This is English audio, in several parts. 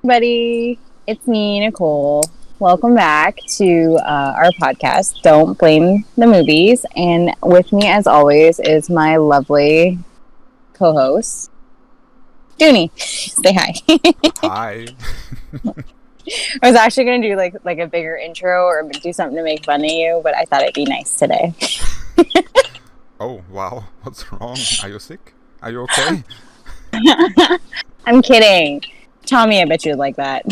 Everybody. It's me, Nicole. Welcome back to our podcast, Don't Blame the Movies. And with me, as always, is my lovely co host, Dooney. Say hi. Hi. I was actually going to do like a bigger intro or do something to make fun of you, but I thought it'd be nice today. Oh, wow. What's wrong? Are you sick? Are you okay? I'm kidding. Tommy, I bet you'd like that.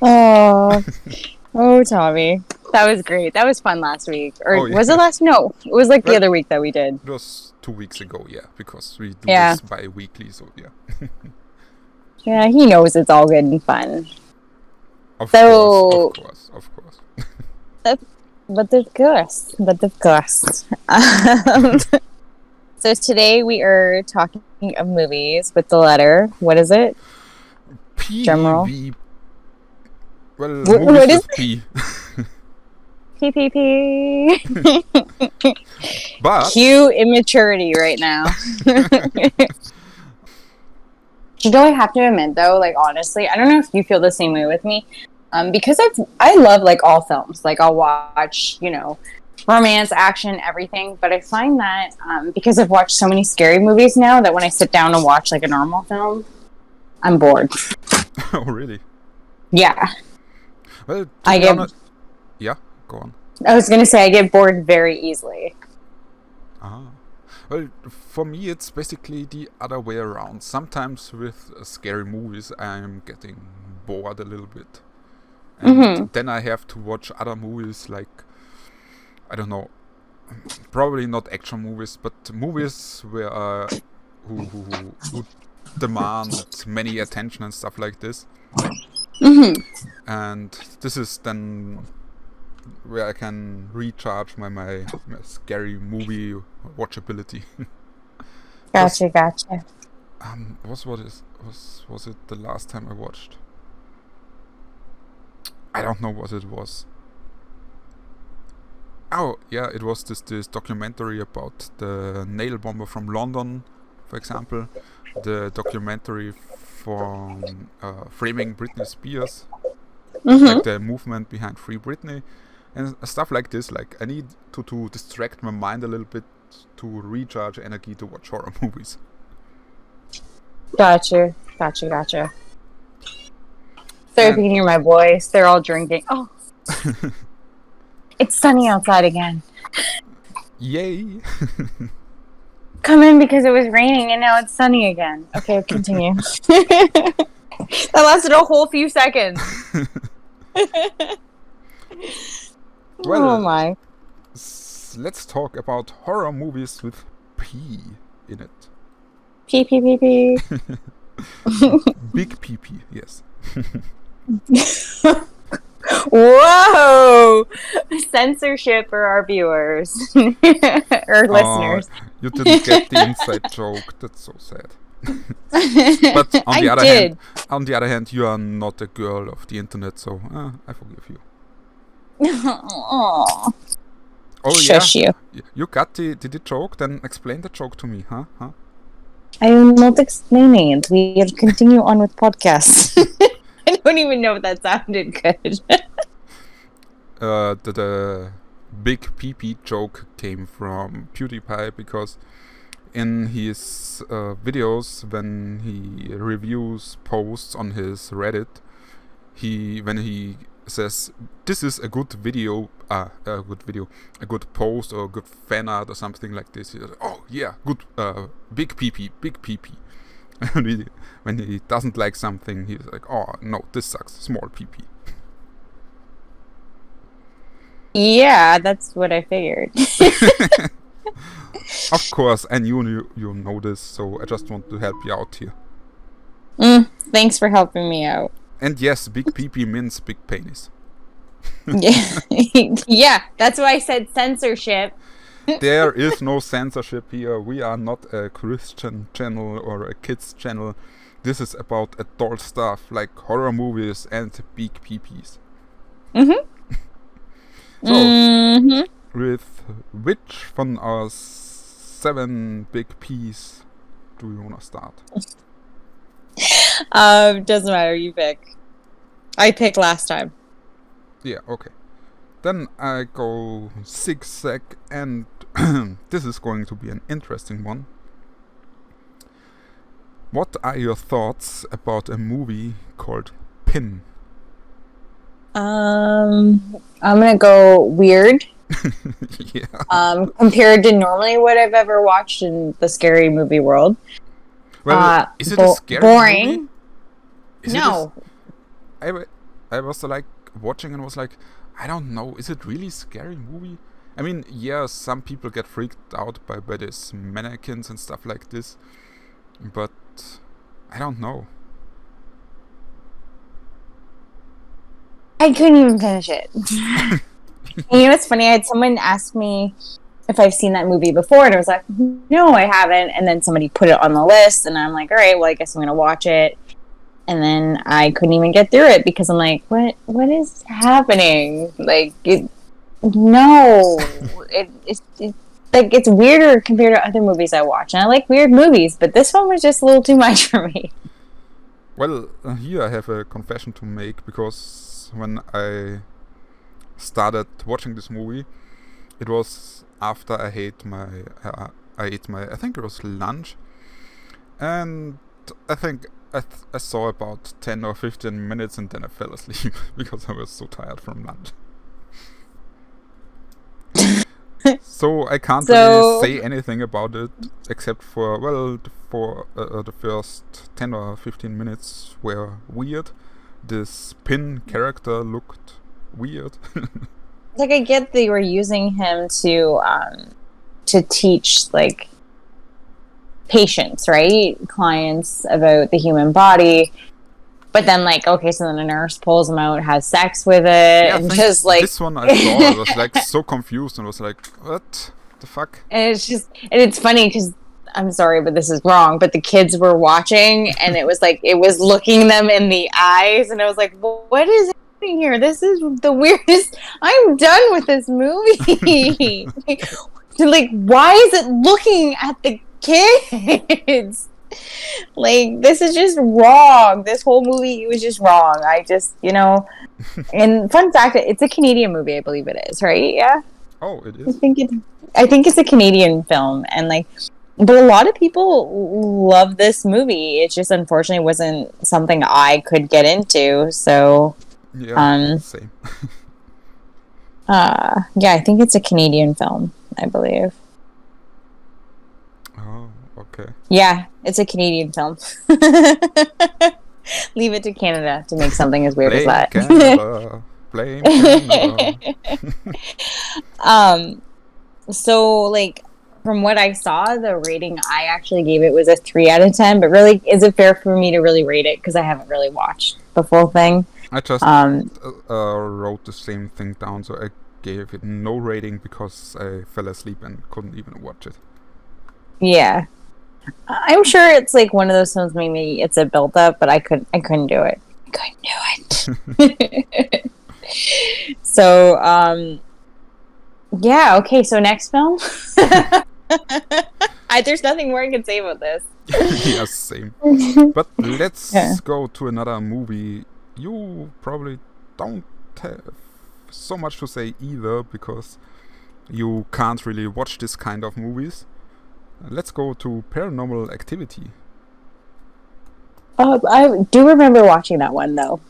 oh, Tommy. That was great. That was fun last week. Or was it last? No, it was like the other week that we did. It was 2 weeks ago, yeah, because we do Yeah. this bi-weekly, so yeah. Yeah, he knows it's all good and fun. Of course. But of course. So today we are talking of movies with the letter. What is it? Drumroll. P. Well, What is with P. PPP. But Cue immaturity right now. I have to admit though, like honestly, I don't know if you feel the same way with me. Because I love like all films. Like I'll watch, romance, action, everything. But I find that because I've watched so many scary movies now that when I sit down and watch like a normal film, I'm bored. Oh, really? Yeah. Well, yeah, go on. I was gonna say I get bored very easily. Well, for me, it's basically the other way around. Sometimes with scary movies, I'm getting bored a little bit. And then I have to watch other movies like, I don't know, probably not action movies, but movies where who demand many attention and stuff like this. And this is then where I can recharge my scary movie watchability. Gotcha. Was it the last time I watched? I don't know what it was. Oh yeah, it was this documentary about the nail bomber from London, for example. The documentary from framing Britney Spears, like the movement behind Free Britney, and stuff like this. Like I need to distract my mind a little bit to recharge energy to watch horror movies. Gotcha. So if you can hear my voice, they're all drinking. Oh, it's sunny outside again. Yay! Come in because it was raining and now it's sunny again. Okay, continue. That lasted a whole few seconds. Well, oh my. Let's talk about horror movies with P in it. P. Big PP, yes. Whoa! Censorship for our viewers or listeners. You didn't get the inside joke. That's so sad. But on the other hand, you are not a girl of the internet, so I forgive you. Aww. Oh Shush yeah, you. You got the joke. Then explain the joke to me, huh? I am not explaining it. We'll continue on with podcasts. I don't even know if that sounded good. The big PP joke came from PewDiePie because in his videos, when he reviews posts on his Reddit, when he says this is a good video, a good post or a good fan art or something like this, he says, oh yeah, good, big PP. And when he doesn't like something, he's like, oh no, this sucks, small PP. Yeah, that's what I figured. Of course, and you know this, so I just want to help you out here. Thanks for helping me out. And yes, big PP means big penis. Yeah, yeah, that's why I said censorship. There is no censorship here. We are not a Christian channel or a kids channel. This is about adult stuff like horror movies and big PPs. With which von our 7 big P's do you want to start? Doesn't matter. You pick. I picked last time. Yeah, okay. Then I go zigzag, and this is going to be an interesting one. What are your thoughts about a movie called Pin? I'm gonna go weird. Yeah. Compared to normally what I've ever watched in the scary movie world. Well, is it a scary boring? movie? No. I was like watching and was like, I don't know, is it really a scary movie? I mean, yeah, some people get freaked out by these mannequins and stuff like this, but I don't know. I couldn't even finish it. And you know what's funny? I had someone ask me if I've seen that movie before, and I was like, no, I haven't. And then somebody put it on the list, and I'm like, all right, well, I guess I'm going to watch it. And then I couldn't even get through it because I'm like, what is happening? Like, no. It's like, it's weirder compared to other movies I watch. And I like weird movies, but this one was just a little too much for me. Well, here I have a confession to make, because when I started watching this movie, it was after I ate my I think it was lunch, and I think I saw about 10 or 15 minutes and then I fell asleep because I was so tired from lunch. So I can't really say anything about it except for, well, the first 10 or 15 minutes were weird. This Pin character looked weird. Like, I get they were using him to teach, like, patients, right? Clients about the human body. But then, like, okay, so then a nurse pulls him out, has sex with it, Yeah, and just, like... This one I saw, I was, like, so confused and was like, what the fuck? And it's just... And it's funny, because... I'm sorry, but this is wrong. But the kids were watching, and it was, like, it was looking them in the eyes, and I was like, well, what is happening here? This is the weirdest... I'm done with this movie! Like, why is it looking at the kids? Like, this is just wrong. This whole movie was just wrong. I just, and fun fact, it's a Canadian movie, I believe it is, right? Yeah. Oh, it is. I think it's a Canadian film, and like, but a lot of people love this movie. It just unfortunately wasn't something I could get into. So, yeah, same. Yeah, I think it's a Canadian film, I believe. Oh, okay. Yeah, it's a Canadian film. Leave it to Canada to make something as weird as that. Canada. Blame Canada. So, like, from what I saw, the rating I actually gave it was a 3 out of 10. But really, is it fair for me to really rate it? Because I haven't really watched the full thing. I just wrote the same thing down, so I gave it no rating because I fell asleep and couldn't even watch it. Yeah. I'm sure it's like one of those films, maybe it's a build up, but I couldn't do it. I couldn't do it. So, yeah, okay, so next film. There's nothing more I can say about this. Yeah, same. But let's go to another movie. You probably don't have so much to say either, because you can't really watch this kind of movies. Let's go to Paranormal Activity. I do remember watching that one, though.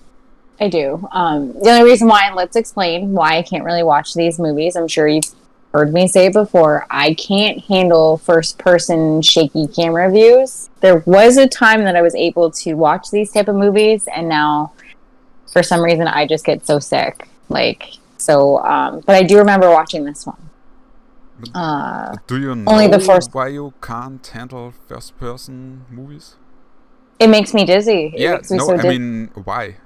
I do. The only reason why, let's explain why I can't really watch these movies. I'm sure you've heard me say it before. I can't handle first-person shaky camera views. There was a time that I was able to watch these type of movies, and now, for some reason, I just get so sick. But I do remember watching this one. Do you know only the first... why you can't handle first-person movies? It makes me dizzy. Yeah, I mean, why?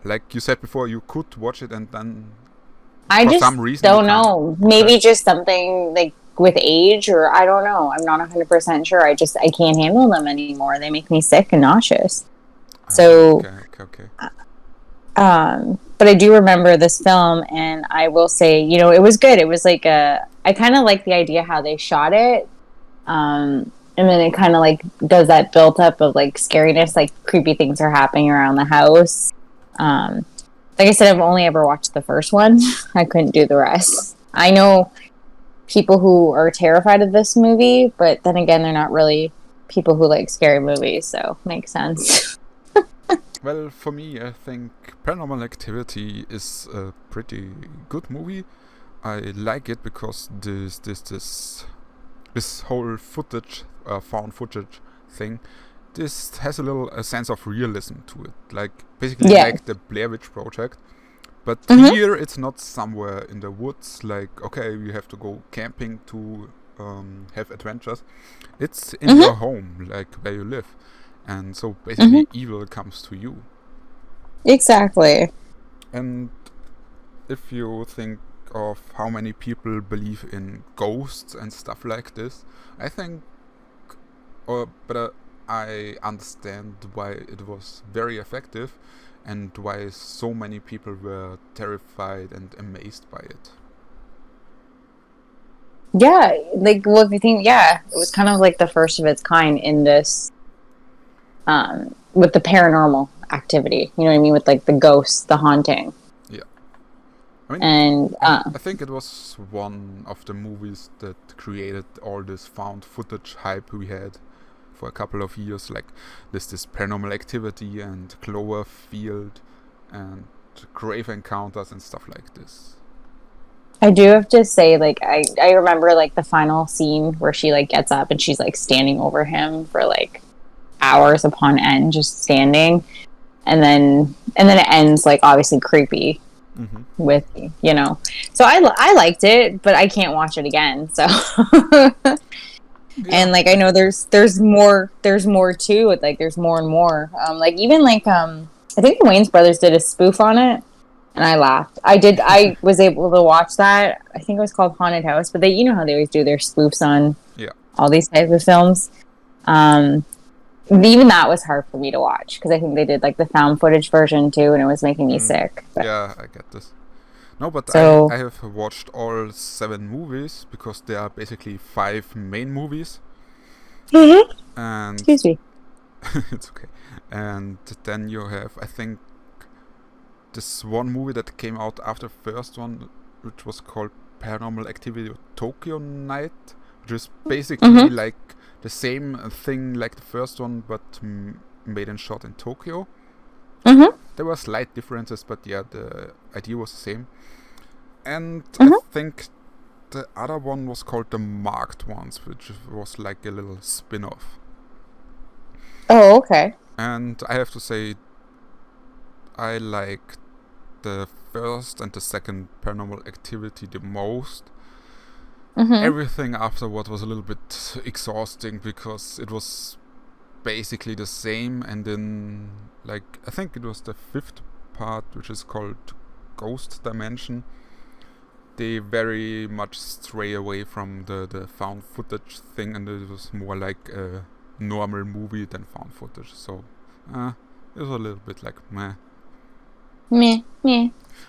Like you said before, you could watch it and then I for just some reason don't know. Maybe just something like with age, or I don't know. I'm not 100% sure. I can't handle them anymore. They make me sick and nauseous. So, okay. But I do remember this film, and I will say, it was good. It was like I kind of like the idea how they shot it. and then it kind of like does that built up of like scariness, like creepy things are happening around the house. Like I said, I've only ever watched the first one. I couldn't do the rest. I know people who are terrified of this movie, but then again, they're not really people who like scary movies, so makes sense. Well, for me, I think Paranormal Activity is a pretty good movie. I like it because this whole footage, found footage thing, this has a sense of realism to it. Like basically like the Blair Witch Project. But here it's not somewhere in the woods, like, okay, you have to go camping to have adventures. It's in your home, like where you live. And so basically evil comes to you. Exactly. And if you think of how many people believe in ghosts and stuff like this, I think, I understand why it was very effective and why so many people were terrified and amazed by it. Yeah, like, well, if you think, yeah, it was kind of like the first of its kind in this, with the paranormal activity. You know what I mean? With like the ghosts, the haunting. Yeah. I mean, and I think it was one of the movies that created all this found footage hype we had for a couple of years, like this Paranormal Activity and Cloverfield and Grave Encounters and stuff like this. I do have to say, like, I remember like the final scene where she like gets up and she's like standing over him for like hours upon end, just standing, and then it ends like obviously creepy with, you know. So I liked it, but I can't watch it again. So and like I know there's more too. Like there's more and more. Like even like I think the Wayans brothers did a spoof on it. And I laughed. I was able to watch that. I think it was called Haunted House, but you know how they always do their spoofs on all these types of films. Even that was hard for me to watch because I think they did like the found footage version too, and it was making me sick. But. Yeah, I get this. No, but so, I have watched all 7 movies because there are basically 5 main movies. And excuse me. it's okay. And then you have, I think, this one movie that came out after the first one, which was called Paranormal Activity Tokyo Night, which is basically like the same thing like the first one, but made and shot in Tokyo. There were slight differences, but yeah, the idea was the same. And I think the other one was called The Marked Ones, which was like a little spin-off. Oh, okay. And I have to say, I like the first and the second Paranormal Activity the most. Everything afterward was a little bit exhausting because it was basically the same, and then like I think it was the 5th part, which is called Ghost Dimension. They very much stray away from the found footage thing, and it was more like a normal movie than found footage. So it was a little bit like meh.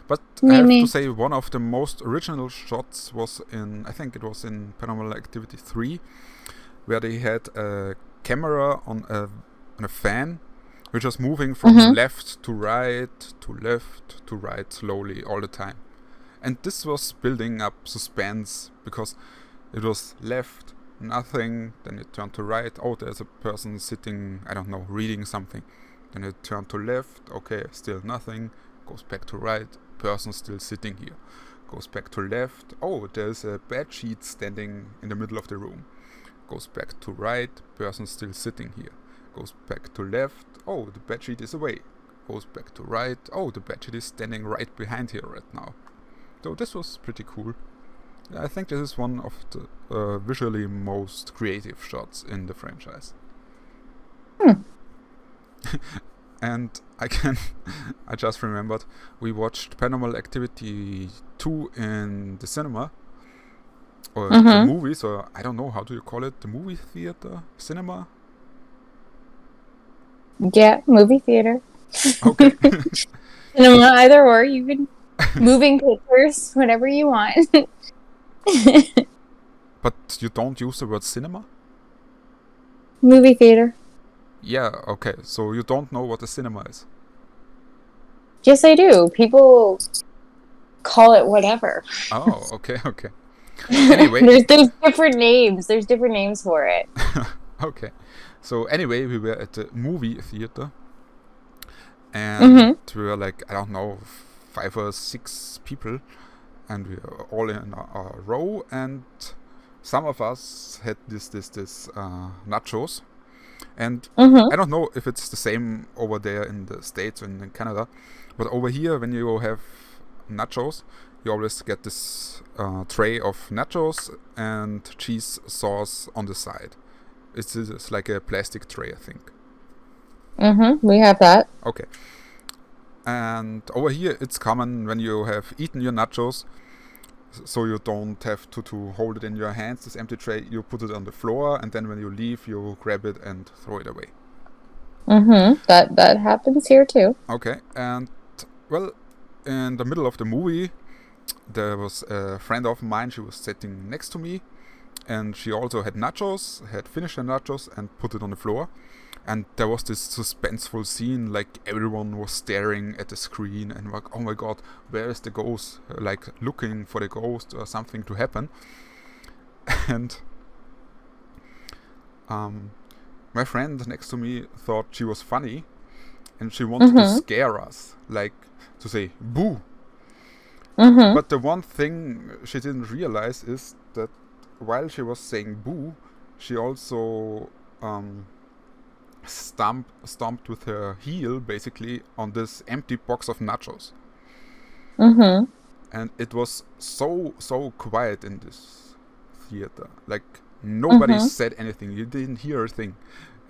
But I have to say, one of the most original shots was I think it was in Paranormal Activity 3, where they had a camera on a fan, which was moving from left to right, to left to right slowly all the time. And this was building up suspense because it was left, nothing, then it turned to right, oh, there's a person sitting, I don't know, reading something. Then it turned to left, okay, still nothing. Goes back to right, person still sitting here. Goes back to left, oh, there's a bed sheet standing in the middle of the room. Goes back to right, person still sitting here. Goes back to left, oh, the bed sheet is away. Goes back to right, oh, the bed sheet is standing right behind here right now. So this was pretty cool. I think this is one of the visually most creative shots in the franchise. And I just remembered, we watched Paranormal Activity 2 in the cinema. Or the movies, or I don't know, how do you call it? The movie theater? Cinema? Yeah, movie theater. Okay. Cinema, either or. You can moving pictures, whatever you want. But you don't use the word cinema? movie theater. Yeah, okay. So you don't know what a cinema is. Yes, I do. People call it whatever. Oh, okay, okay. Anyway, there's different names. There's different names for it. okay. So anyway, we were at the movie theater, and Mm-hmm. we were like, I don't know, 5 or 6 people, and we were all in a row, and some of us had this nachos, and Mm-hmm. I don't know if it's the same over there in the States and in Canada, but over here when you have nachos, you always get this tray of nachos and cheese sauce on the side. It's like a plastic tray, I think. Mm-hmm. We have that. Okay. And over here it's common when you have eaten your nachos, so you don't have to hold it in your hands, this empty tray, you put it on the floor, and then when you leave you grab it and throw it away. Mm-hmm. That happens here too. Okay, and well, in the middle of the movie there was a friend of mine, she was sitting next to me, and she also had nachos, had finished her nachos and put it on the floor. And there was this suspenseful scene, like everyone was staring at the screen and like, oh my god, where is the ghost? Like looking for the ghost or something to happen. And my friend next to me thought she was funny, and she wanted to scare us, like to say boo. But the one thing she didn't realize is that while she was saying boo, she also stomped with her heel basically on this empty box of nachos. And it was so quiet in this theater, like nobody said anything, you didn't hear a thing.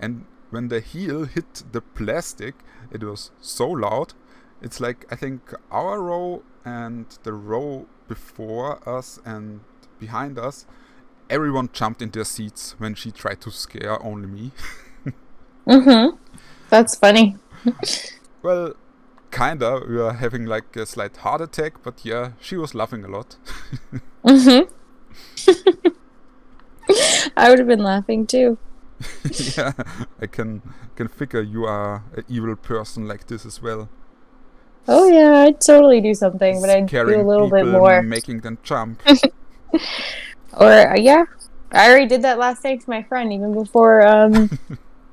And when the heel hit the plastic, it was so loud. It's like, I think our row and the row before us and behind us, everyone jumped in their seats when she tried to scare only me. That's funny. Well, kinda. We were having like a slight heart attack, but yeah, she was laughing a lot. I would have been laughing too. Yeah, I can figure you are an evil person like this as well. Oh yeah, I'd totally do something, but I'd do a Scaring little bit people, more. making them jump. Or yeah, I already did that last night to my friend, even before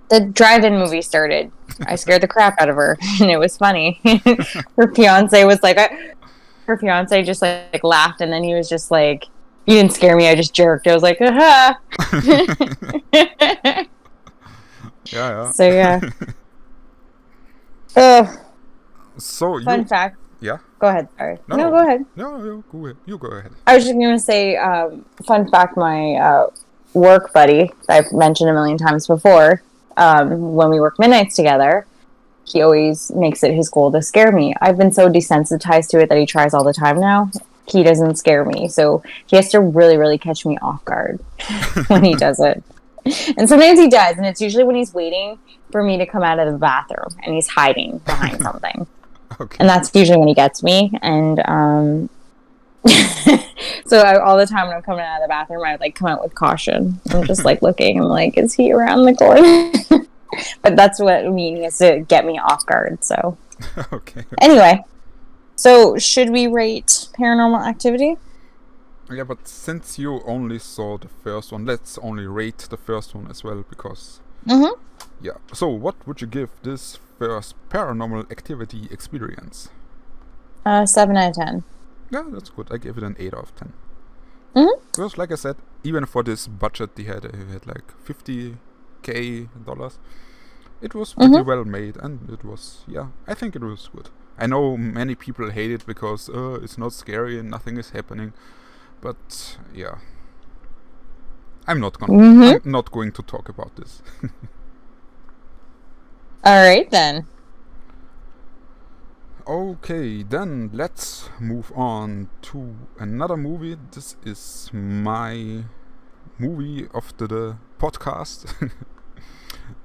the drive-in movie started. I scared the crap out of her, and it was funny. Her fiance was like, her fiance just like laughed, and then he was just like, "You didn't scare me. I just jerked." I was like, "Aha!" Yeah. So yeah. Ugh. So Fun fact. Yeah. Go ahead. Sorry. No, No, go ahead. No, go ahead. You go ahead. I was just going to say, fun fact, my work buddy, I've mentioned a million times before, when we work midnights together, he always makes it his goal to scare me. I've been so desensitized to it that he tries all the time now. He doesn't scare me. So he has to really, really catch me off guard when he does it. And sometimes he does, and it's usually when he's waiting for me to come out of the bathroom and he's hiding behind something. Okay. And that's usually when he gets me. And so all the time when I'm coming out of the bathroom, I like come out with caution. I'm just like looking. I'm like, is he around the corner? But that's what I mean, is to get me off guard. So Okay. Anyway, so should we rate Paranormal Activity? Yeah, but since you only saw the first one, let's only rate the first one as well, because yeah. So what would you give this first Paranormal Activity experience? 7 out of 10. Yeah, that's good. I give it an 8 out of 10. Because, like I said, even for this budget they had like $50K. It was pretty well made, and it was, yeah, I think it was good. I know many people hate it because it's not scary and nothing is happening, but yeah, I'm not going to talk about this. All right then. Okay, then let's move on to another movie. This is my movie of the podcast,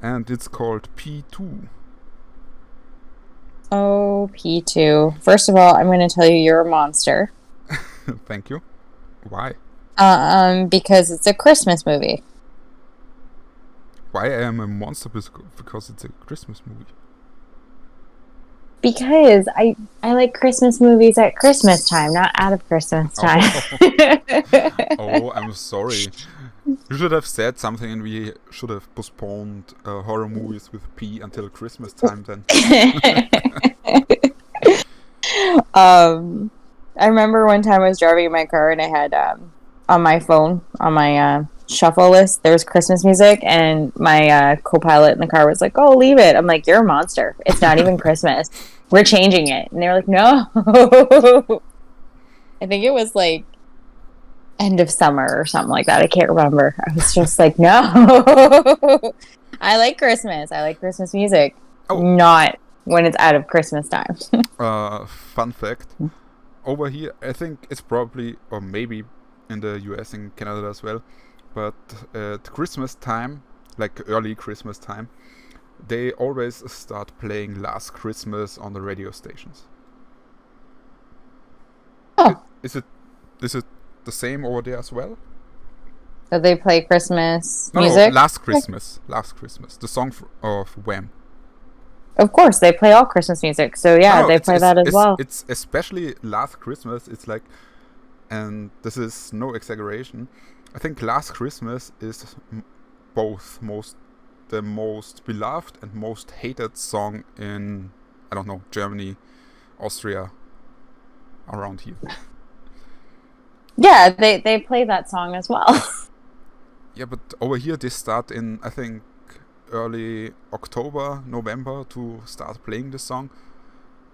and it's called P2. Oh, P2. First of all, I'm going to tell you you're a monster. Thank you. Why? Because it's a Christmas movie. why I am a monster? Because it's a Christmas movie. Because I like Christmas movies at Christmas time, not out of Christmas time. Oh, I'm sorry. You should have said something, and we should have postponed horror movies with P until Christmas time. Then. I remember one time I was driving in my car and I had on my phone on my shuffle list there was Christmas music, and my co-pilot in the car was like, "Oh, leave it." I'm like, "You're a monster. It's not even Christmas. We're changing it." And they were like, "No." I think it was like end of summer or something like that. I can't remember. I was just like, "No." I like Christmas. I like Christmas music. Oh. Not when it's out of Christmas time. Fun fact. Over here, I think it's probably, or maybe in the US and Canada as well, but at Christmas time, like early Christmas time, they always start playing Last Christmas on the radio stations. Oh. Is it the same over there as well? So they play Christmas music? No, Last Christmas. Last Christmas. The song of Wham. Of course, they play all Christmas music. So yeah, they play that as well. It's especially Last Christmas. It's like, and this is no exaggeration, I think Last Christmas is both the most beloved and most hated song in, I don't know, Germany, Austria, around here. Yeah, they play that song as well. Yeah, but over here they start in, I think, early October, November to start playing this song.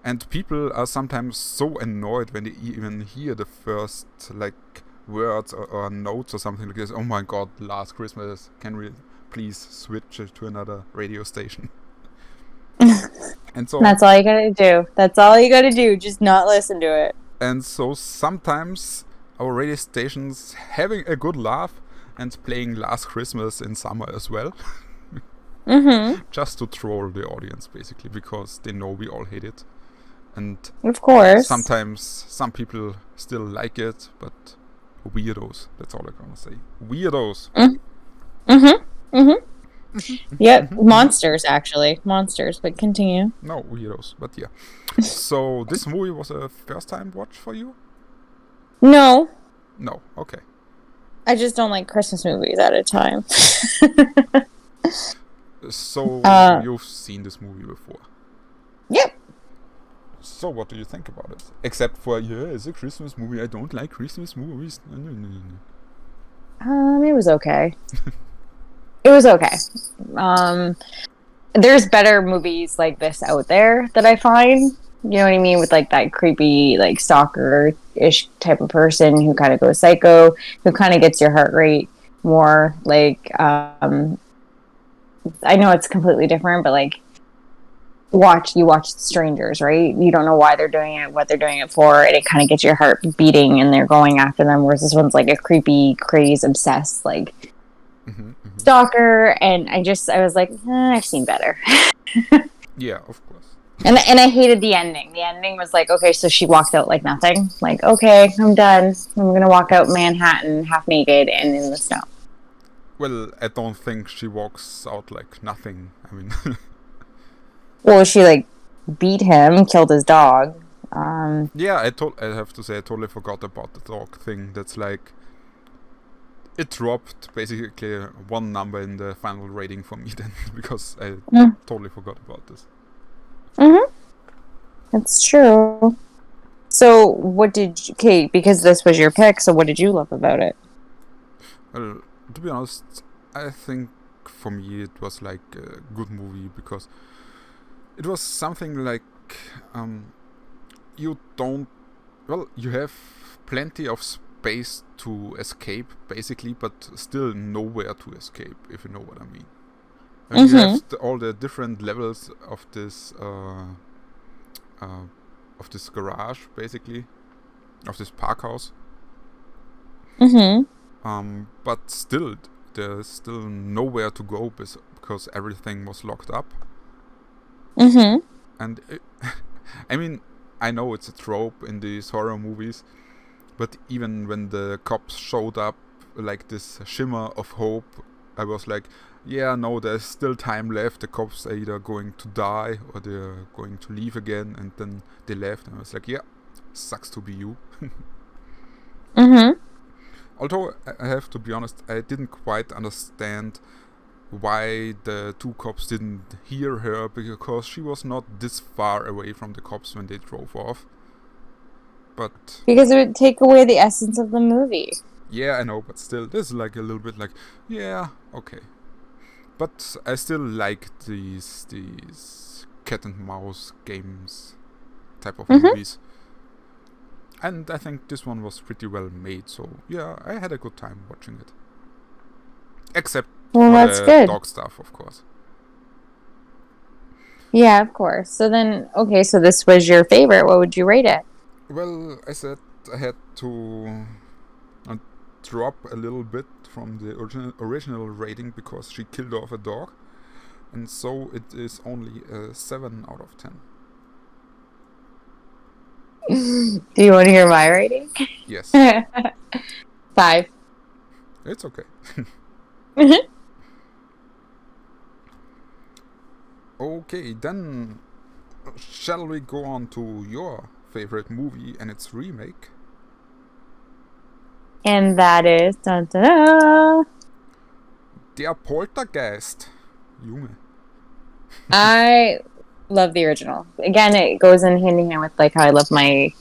And people are sometimes so annoyed when they even hear the first like words or notes or something like this. Oh my god, Last Christmas, can we please switch it to another radio station? And so that's all you gotta do. That's all you gotta do. Just not listen to it. And so sometimes our radio stations having a good laugh and playing Last Christmas in summer as well. Just to troll the audience, basically, because they know we all hate it. And of course, sometimes some people still like it, but weirdos. That's all I'm gonna say. Weirdos. Yep, monsters actually, monsters. But continue. No, weirdos, but yeah. So this movie was a first-time watch for you? No. No. Okay. I just don't like Christmas movies at a time. So you've seen this movie before? Yep. So what do you think about it? Except for, yeah, it's a Christmas movie. I don't like Christmas movies. It was okay. It was okay. There's better movies like this out there that I find. You know what I mean? With like that creepy, like stalker-ish type of person who kind of goes psycho, who kind of gets your heart rate more. Like, I know it's completely different, but like, you watch Strangers, right? You don't know why they're doing it, what they're doing it for, and it kind of gets your heart beating, and they're going after them. Whereas this one's like a creepy, crazed, obsessed, like stalker. And I was like, I've seen better. Yeah, of course. And I hated the ending. The ending was like, okay, so she walked out like nothing. Like, okay, I'm done. I'm gonna walk out Manhattan half naked and in the snow. Well, I don't think she walks out like nothing. I mean, well, she like beat him, killed his dog. Yeah, I have to say I totally forgot about the dog thing. That's like, it dropped basically one number in the final rating for me then, because I totally forgot about this. It's true. So because this was your pick, so what did you love about it? Well, to be honest, I think for me it was like a good movie, because it was something like, you have plenty of space to escape, basically, but still nowhere to escape, if you know what I mean. I mean, you have all the different levels of this garage, basically, of this park house. But still, there's still nowhere to go because everything was locked up. And I mean, I know it's a trope in these horror movies, but even when the cops showed up, like this shimmer of hope, I was like, yeah, no, there's still time left. The cops are either going to die or they're going to leave again, and then they left, and I was like, yeah, sucks to be you. Mm-hmm. Although I have to be honest, I didn't quite understand why the two cops didn't hear her, because she was not this far away from the cops when they drove off. But Because it would take away the essence of the movie. yeah, I know, but still, this is like a little bit like, yeah, okay. But I still like these cat and mouse games type of movies. And I think this one was pretty well made, so yeah, I had a good time watching it. Except for that's the good. dog stuff, of course. Yeah, of course. So then, okay, so this was your favorite. What would you rate it? Well, I said I had to drop a little bit from the original rating because she killed off a dog. And so it is only a 7 out of 10. Do you want to hear my rating? Yes. 5. It's okay. Okay, then shall we go on to your favorite movie and its remake? And that is dun, dun, dun. Der Poltergeist. Junge. I love the original. Again, it goes in hand in hand with like how I love my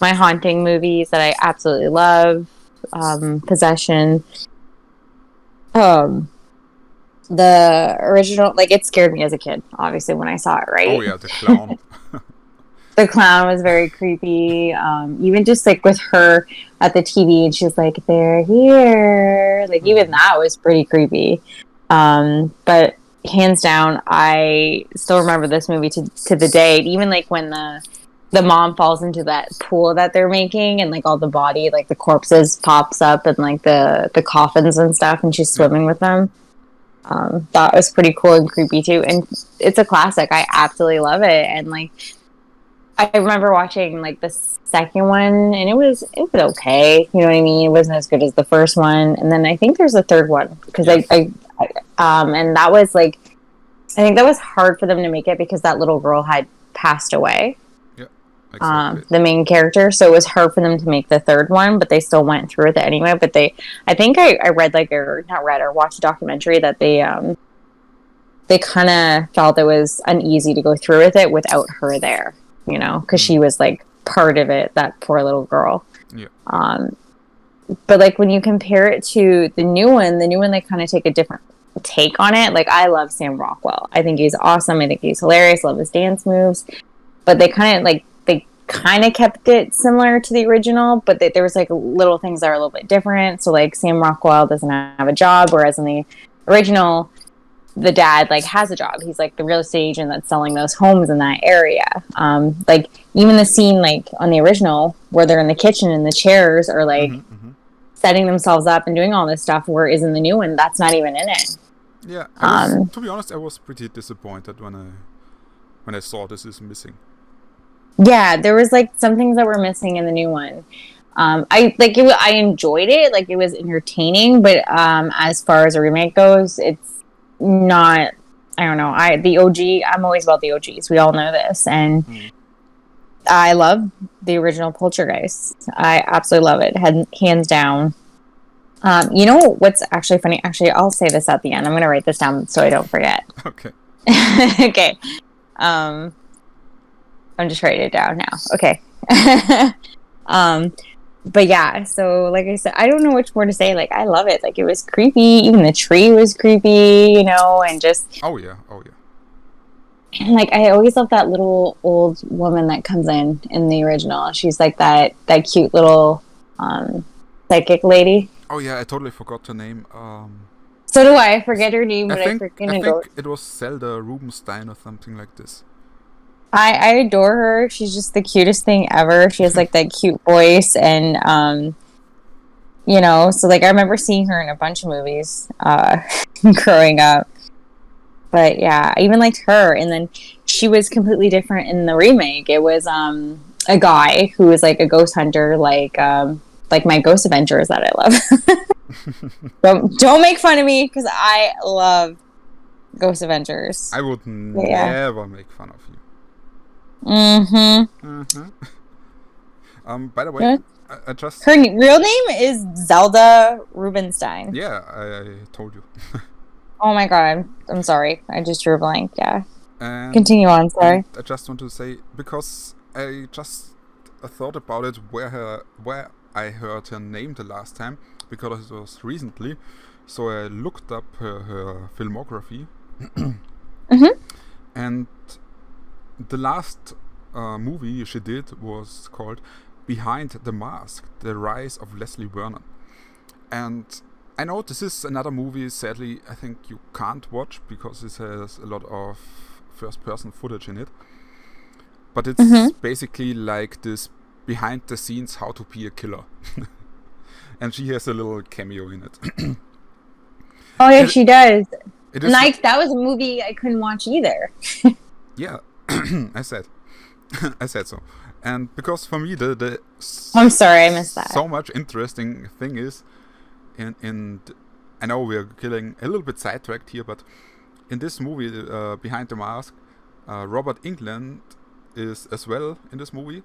haunting movies that I absolutely love. Possession. The original, like, it scared me as a kid, obviously, when I saw it, right? Oh yeah, the clown. The clown was very creepy. Even just like with her at the TV and she's like, they're here. Like, even that was pretty creepy. But hands down, I still remember this movie to the day. Even like when the mom falls into that pool that they're making and like all the body, like the corpses pops up and like the coffins and stuff, and she's swimming with them. That was pretty cool and creepy too. And it's a classic. I absolutely love it. And like, I remember watching like the second one, and it was okay. You know what I mean? It wasn't as good as the first one. And then I think there's a third one because I and that was like, I think that was hard for them to make it because that little girl had passed away. Yeah, exactly. The main character, so it was hard for them to make the third one, but they still went through with it anyway. But I think I read like, or not read, or watched a documentary that they kind of felt it was uneasy to go through with it without her there. You know, because she was like part of it, that poor little girl. Yeah. But like when you compare it to the new one, they kind of take a different take on it. Like, I love Sam Rockwell. I think he's awesome. I think he's hilarious. Love his dance moves. But they kind of kept it similar to the original, but there was like little things that are a little bit different. So like Sam Rockwell doesn't have a job, whereas in the original, the dad like has a job. He's like the real estate agent that's selling those homes in that area. Like even the scene like on the original where they're in the kitchen and the chairs are like setting themselves up and doing all this stuff, where is in the new one, that's not even in it. Yeah, to be honest, I was pretty disappointed when I saw this is missing. Yeah, there was like some things that were missing in the new one. I enjoyed it, like it was entertaining, but as far as a remake goes, it's not. I don't know. The OG. I'm always about the OGs. We all know this, and I love the original Poltergeist. I absolutely love it, hands down. You know what's actually funny? Actually, I'll say this at the end. I'm going to write this down so I don't forget. Okay. Okay. I'm just writing it down now. Okay. But yeah, so like I said, I don't know which more to say. Like, I love it. Like, it was creepy. Even the tree was creepy, you know, and just... Oh, yeah. And, like, I always love that little old woman that comes in the original. She's, like, that cute little psychic lady. Oh, yeah, I totally forgot her name. So do I. I forget her name, but I freaking adore her. I think it was Zelda Rubinstein or something like this. I adore her. She's just the cutest thing ever. She has like that cute voice, and you know, so like I remember seeing her in a bunch of movies growing up. But yeah, I even liked her. And then she was completely different in the remake. It was a guy who was like a ghost hunter, like my Ghost Adventures that I love. Don't make fun of me, because I love Ghost Adventures. I would Yeah. never make fun of you. Mm-hmm. By the way, You know, I just... her real name is Zelda Rubinstein. Yeah, I told you. Oh my god. I'm sorry. I just drew a blank. Yeah. and Continue on. Sorry. I just want to say, because I just thought about it where I heard her name the last time, because it was recently. So I looked up her filmography, Mm-hmm. and the last movie she did was called Behind the Mask: The Rise of Leslie Vernon. And I know this is another movie, sadly, I think you can't watch because it has a lot of first-person footage in it. But it's basically like this behind-the-scenes how to be a killer. And she has a little cameo in it. Oh yeah, she does. It And is... that was a movie I couldn't watch either. Yeah, I said. I said so. And because for me the I'm sorry, I missed that. so much interesting thing is in I know we're getting a little bit sidetracked here, but in this movie, Behind the Mask, Robert Englund is as well in this movie,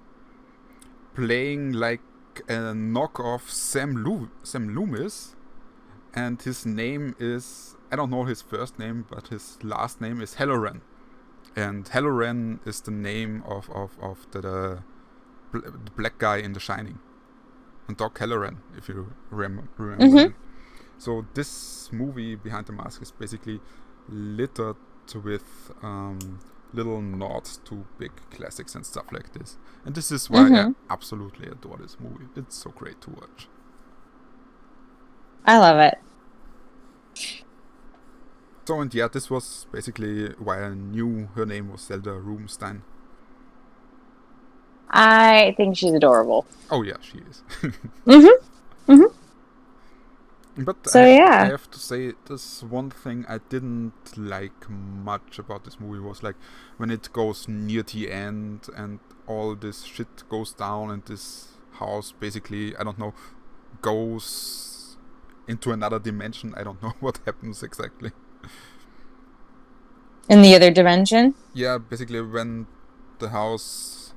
playing like a knockoff Sam Loomis, and his name is, I don't know his first name, but his last name is Halloran. And Halloran is the name of the black guy in The Shining. And Doc Halloran, if you remember him. So this movie, Behind the Mask, is basically littered with little nods to big classics and stuff like this. And this is why I absolutely adore this movie. It's so great to watch. I love it. So, and yeah, this was basically why I knew her name was Zelda Rubinstein. I think she's adorable. Oh yeah, she is. But So I have to say, this one thing I didn't like much about this movie was like when it goes near the end and all this shit goes down and this house basically, I don't know, goes into another dimension. I don't know what happens exactly. In the other dimension? Yeah, basically when the house,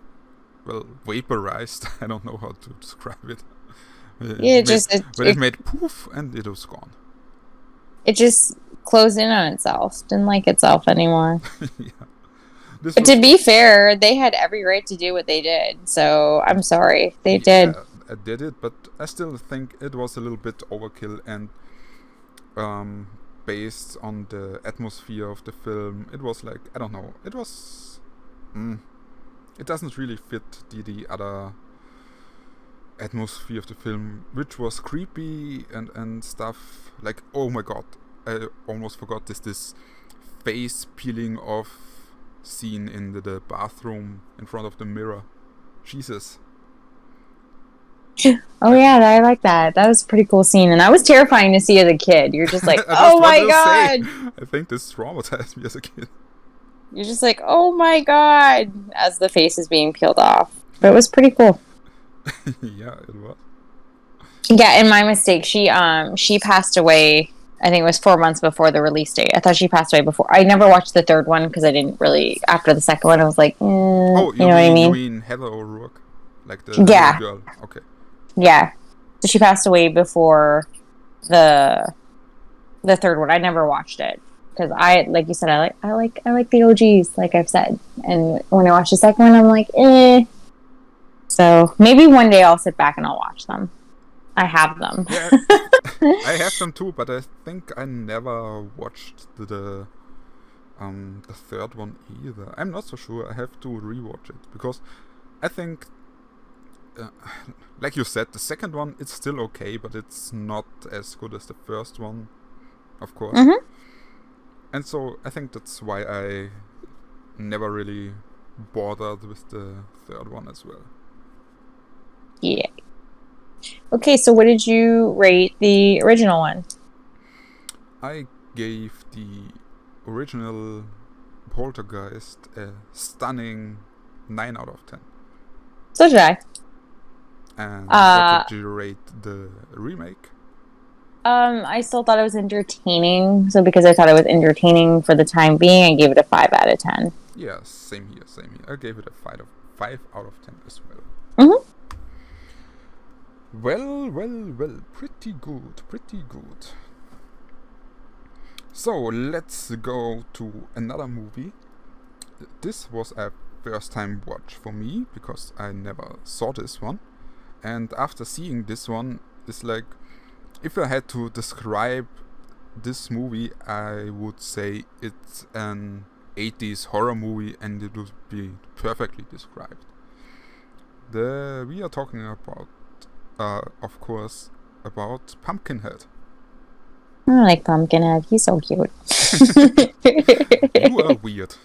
well, vaporized. I don't know how to describe it. It made poof and it was gone. It just closed in on itself. Didn't like itself anymore. Yeah. But to be fair, they had every right to do what they did. So I'm sorry. They did. I did it, but I still think it was a little bit overkill, and based on the atmosphere of the film, it was like, I don't know, it was... it doesn't really fit the other atmosphere of the film, which was creepy and stuff. Like, oh my god, I almost forgot this face peeling off scene in the bathroom in front of the mirror. Jesus. Oh yeah, I like that. That was a pretty cool scene, and that was terrifying to see as a kid. You're just like, oh my god! I think this traumatized me as a kid. You're just like, oh my god, as the face is being peeled off. But it was pretty cool. Yeah, it was. Yeah, and my mistake. She passed away. I think it was 4 months before the release date. I thought she passed away before. I never watched the third one because I didn't really. After the second one, I was like, oh, you know what I mean? You mean Heather O'Rourke, like the little girl? Okay. Yeah, so she passed away before the third one. I never watched it because like you said, I like the OGs, like I've said. And when I watched the second one, I'm like, eh. So maybe one day I'll sit back and I'll watch them. I have them. Yeah, I have them too, but I think I never watched the third one either. I'm not so sure. I have to rewatch it because I think, like you said, the second one it's still okay, but it's not as good as the first one, of course. And so I think that's why I never really bothered with the third one as well. Yeah. Okay, so what did you rate the original one? I gave the original Poltergeist a stunning 9 out of 10. So did I. And what did you rate the remake? I still thought it was entertaining. So because I thought it was entertaining for the time being, I gave it a 5 out of 10. Yeah, same here, same here. I gave it a 5 out of 10 as well. Mm-hmm. Well, pretty good, pretty good. So, let's go to another movie. This was a first time watch for me, because I never saw this one. And after seeing this one, it's like, if I had to describe this movie, I would say it's an 80s horror movie, and it would be perfectly described. We are talking about, of course, about Pumpkinhead. I like Pumpkinhead. He's so cute. You are weird.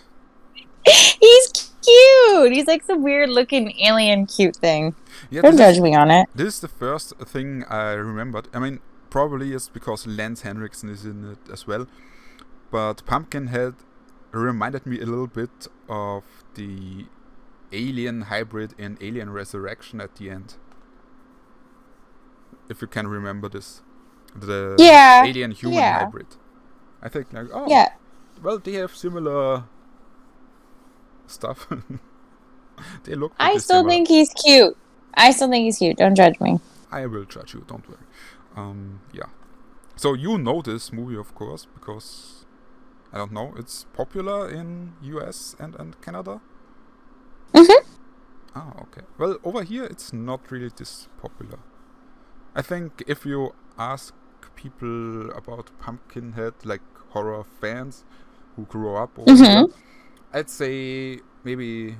He's cute. He's like some weird looking alien cute thing. Yeah, Don't judge me on it. This is the first thing I remembered. I mean, probably it's because Lance Henriksen is in it as well. But Pumpkinhead reminded me a little bit of the alien hybrid in Alien Resurrection at the end. If you can remember this. The alien human hybrid. I think like, well, they have similar stuff. They look I still think he's cute. Don't judge me. I will judge you, don't worry. Yeah. So you know this movie, of course, because I don't know, it's popular in US and Canada? Mm-hmm. Ah, okay. Well, over here it's not really this popular. I think if you ask people about Pumpkinhead, like horror fans who grew up over here, I'd say maybe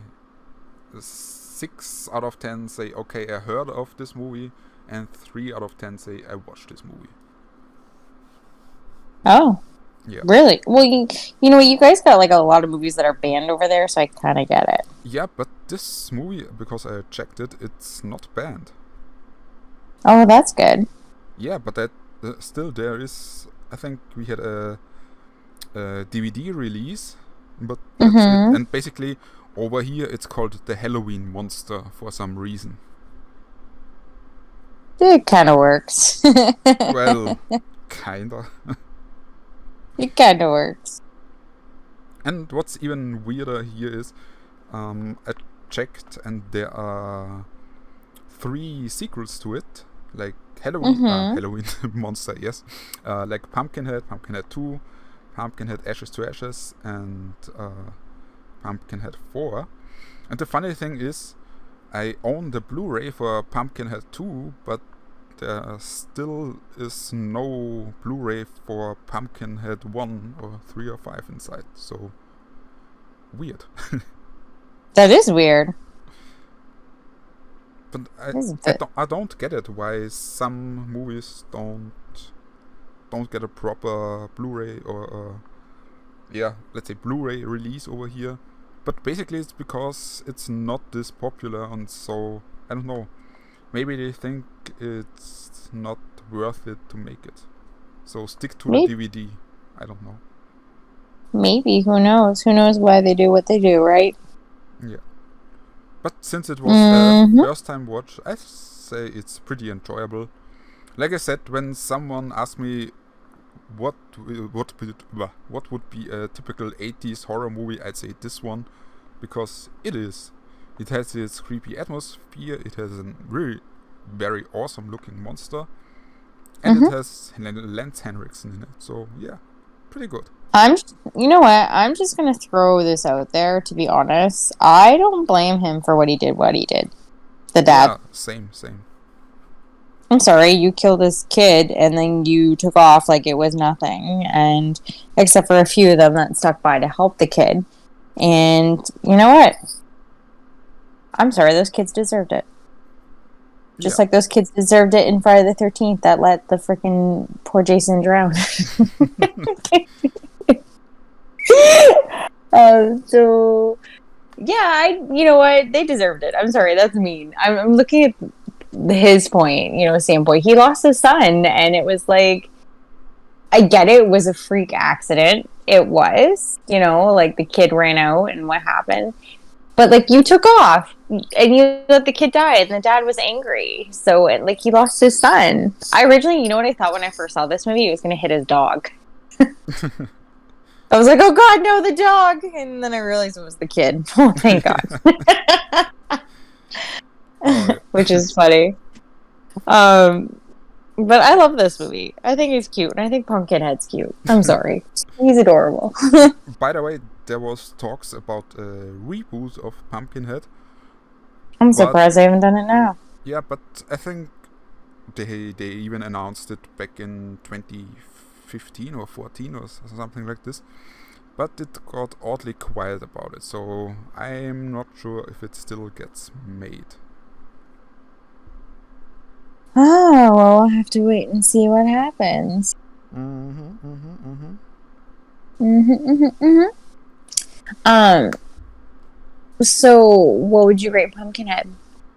6 out of 10 say, okay, I heard of this movie, and 3 out of 10 say, I watched this movie. Oh. Yeah. Really? Well, you know, you guys got like a lot of movies that are banned over there, so I kind of get it. Yeah, but this movie, because I checked it, it's not banned. Oh, that's good. Yeah, but that still there is, I think we had a DVD release, but that's it. And basically over here it's called the Halloween Monster for some reason. It kind of works. Well, kinda. It kind of works. And what's even weirder here is, I checked and there are 3 sequels to it, like Halloween Monster, yes, like Pumpkinhead, Pumpkinhead 2, Pumpkinhead Ashes to Ashes, and Pumpkinhead 4. And the funny thing is, I own the Blu-ray for Pumpkinhead 2, but there still is no Blu-ray for Pumpkinhead 1 or 3 or 5 inside, so weird. That is weird. But I don't get it, why some movies don't get a proper Blu-ray or let's say Blu-ray release over here. But basically it's because it's not this popular, and so I don't know. Maybe they think it's not worth it to make it. So stick to the DVD. I don't know. Maybe, who knows? Who knows why they do what they do, right? Yeah. But since it was a first time watch, I say it's pretty enjoyable. Like I said, when someone asked me what would be a typical 80s horror movie, I'd say this one, because it is. It has its creepy atmosphere, it has a really very awesome looking monster, and it has Lance Henriksen in it, so yeah, pretty good. You know what? I'm just gonna throw this out there, to be honest. I don't blame him for what he did. The dad. Yeah, same. I'm sorry, you killed this kid and then you took off like it was nothing, and except for a few of them that stuck by to help the kid. And you know what? I'm sorry, those kids deserved it. Just like those kids deserved it in Friday the 13th that let the freaking poor Jason drown. So yeah, you know what? They deserved it. I'm sorry, that's mean. I'm looking at his point, standpoint. He lost his son, and it was like, I get it was a freak accident. It was, like the kid ran out and what happened. But like you took off and you let the kid die, and the dad was angry. So like he lost his son. I originally, you know what I thought when I first saw this movie? He was going to hit his dog. I was like, oh God, no, the dog. And then I realized it was the kid. Oh, thank God. Which is funny. But I love this movie. I think he's cute, and I think Pumpkinhead's cute. I'm sorry. He's adorable. By the way, there was talks about a reboot of Pumpkinhead. I'm surprised they haven't done it now. Yeah, but I think they even announced it back in 2015 or 14 or something like this. But it got oddly quiet about it, so I'm not sure if it still gets made. Oh, well, we'll have to wait and see what happens. So what would you rate Pumpkinhead?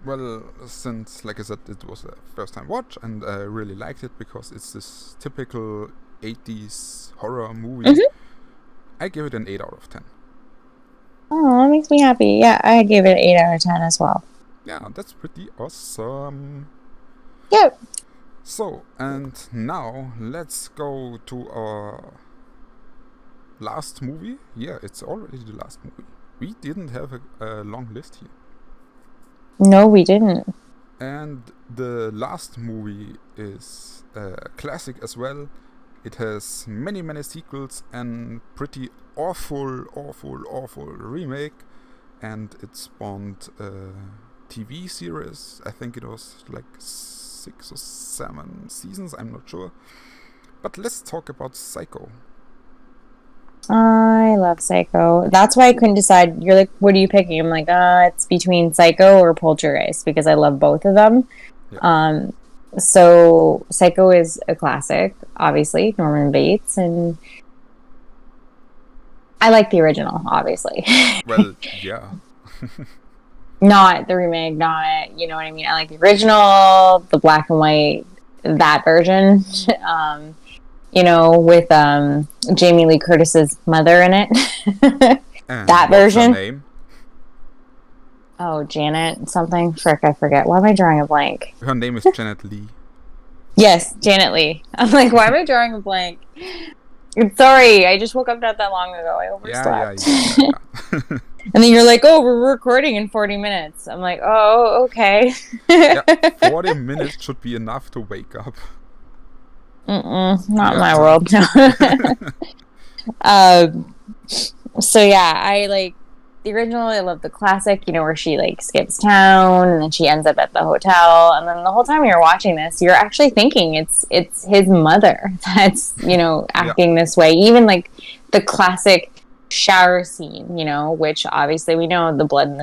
Well, since, like I said, it was a first time watch, and I really liked it because it's this typical 80s horror movie, I give it an 8 out of 10. Oh, that makes me happy. Yeah, I gave it an 8 out of 10 as well. Yeah, that's pretty awesome. Yep. So, and now let's go to our last movie. Yeah, it's already the last movie. We didn't have a long list here. No, we didn't. And the last movie is a classic as well. It has many, many sequels and pretty awful remake. And it spawned a TV series. I think it was like 6 or 7 seasons, I'm not sure. But let's talk about Psycho. I love Psycho. That's why I couldn't decide. You're like, what are you picking? I'm like, it's between Psycho or Poltergeist because I love both of them. Yeah. So Psycho is a classic, obviously, Norman Bates, and I like the original, obviously. Well, yeah. Not the remake, not, you know what I mean? I like the original, the black and white, that version. With Jamie Lee Curtis's mother in it. That version. What's her name? Oh, Janet something. Frick, I forget. Why am I drawing a blank? Her name is Janet Leigh. Yes, Janet Leigh. I'm like, why am I drawing a blank? Sorry, I just woke up not that long ago. I overslept. Yeah. And then you're like, oh, we're recording in 40 minutes. I'm like, oh, okay. 40 minutes should be enough to wake up. Not my world. So yeah, I like the original. I love the classic, where she like skips town and then she ends up at the hotel, and then the whole time you're watching this, you're actually thinking it's his mother that's acting this way. Even like the classic shower scene, which obviously we know the blood in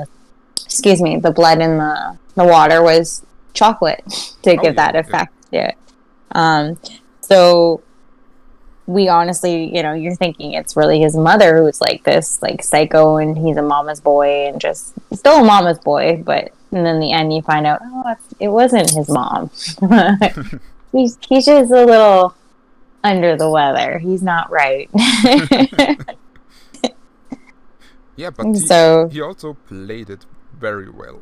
the water was chocolate to give that effect. Yeah. So we honestly, you're thinking it's really his mother who's like this, like psycho, and he's a mama's boy and just still a mama's boy. But and then in the end, you find out, it wasn't his mom. he's just a little under the weather. He's not right. Yeah, but he also played it very well.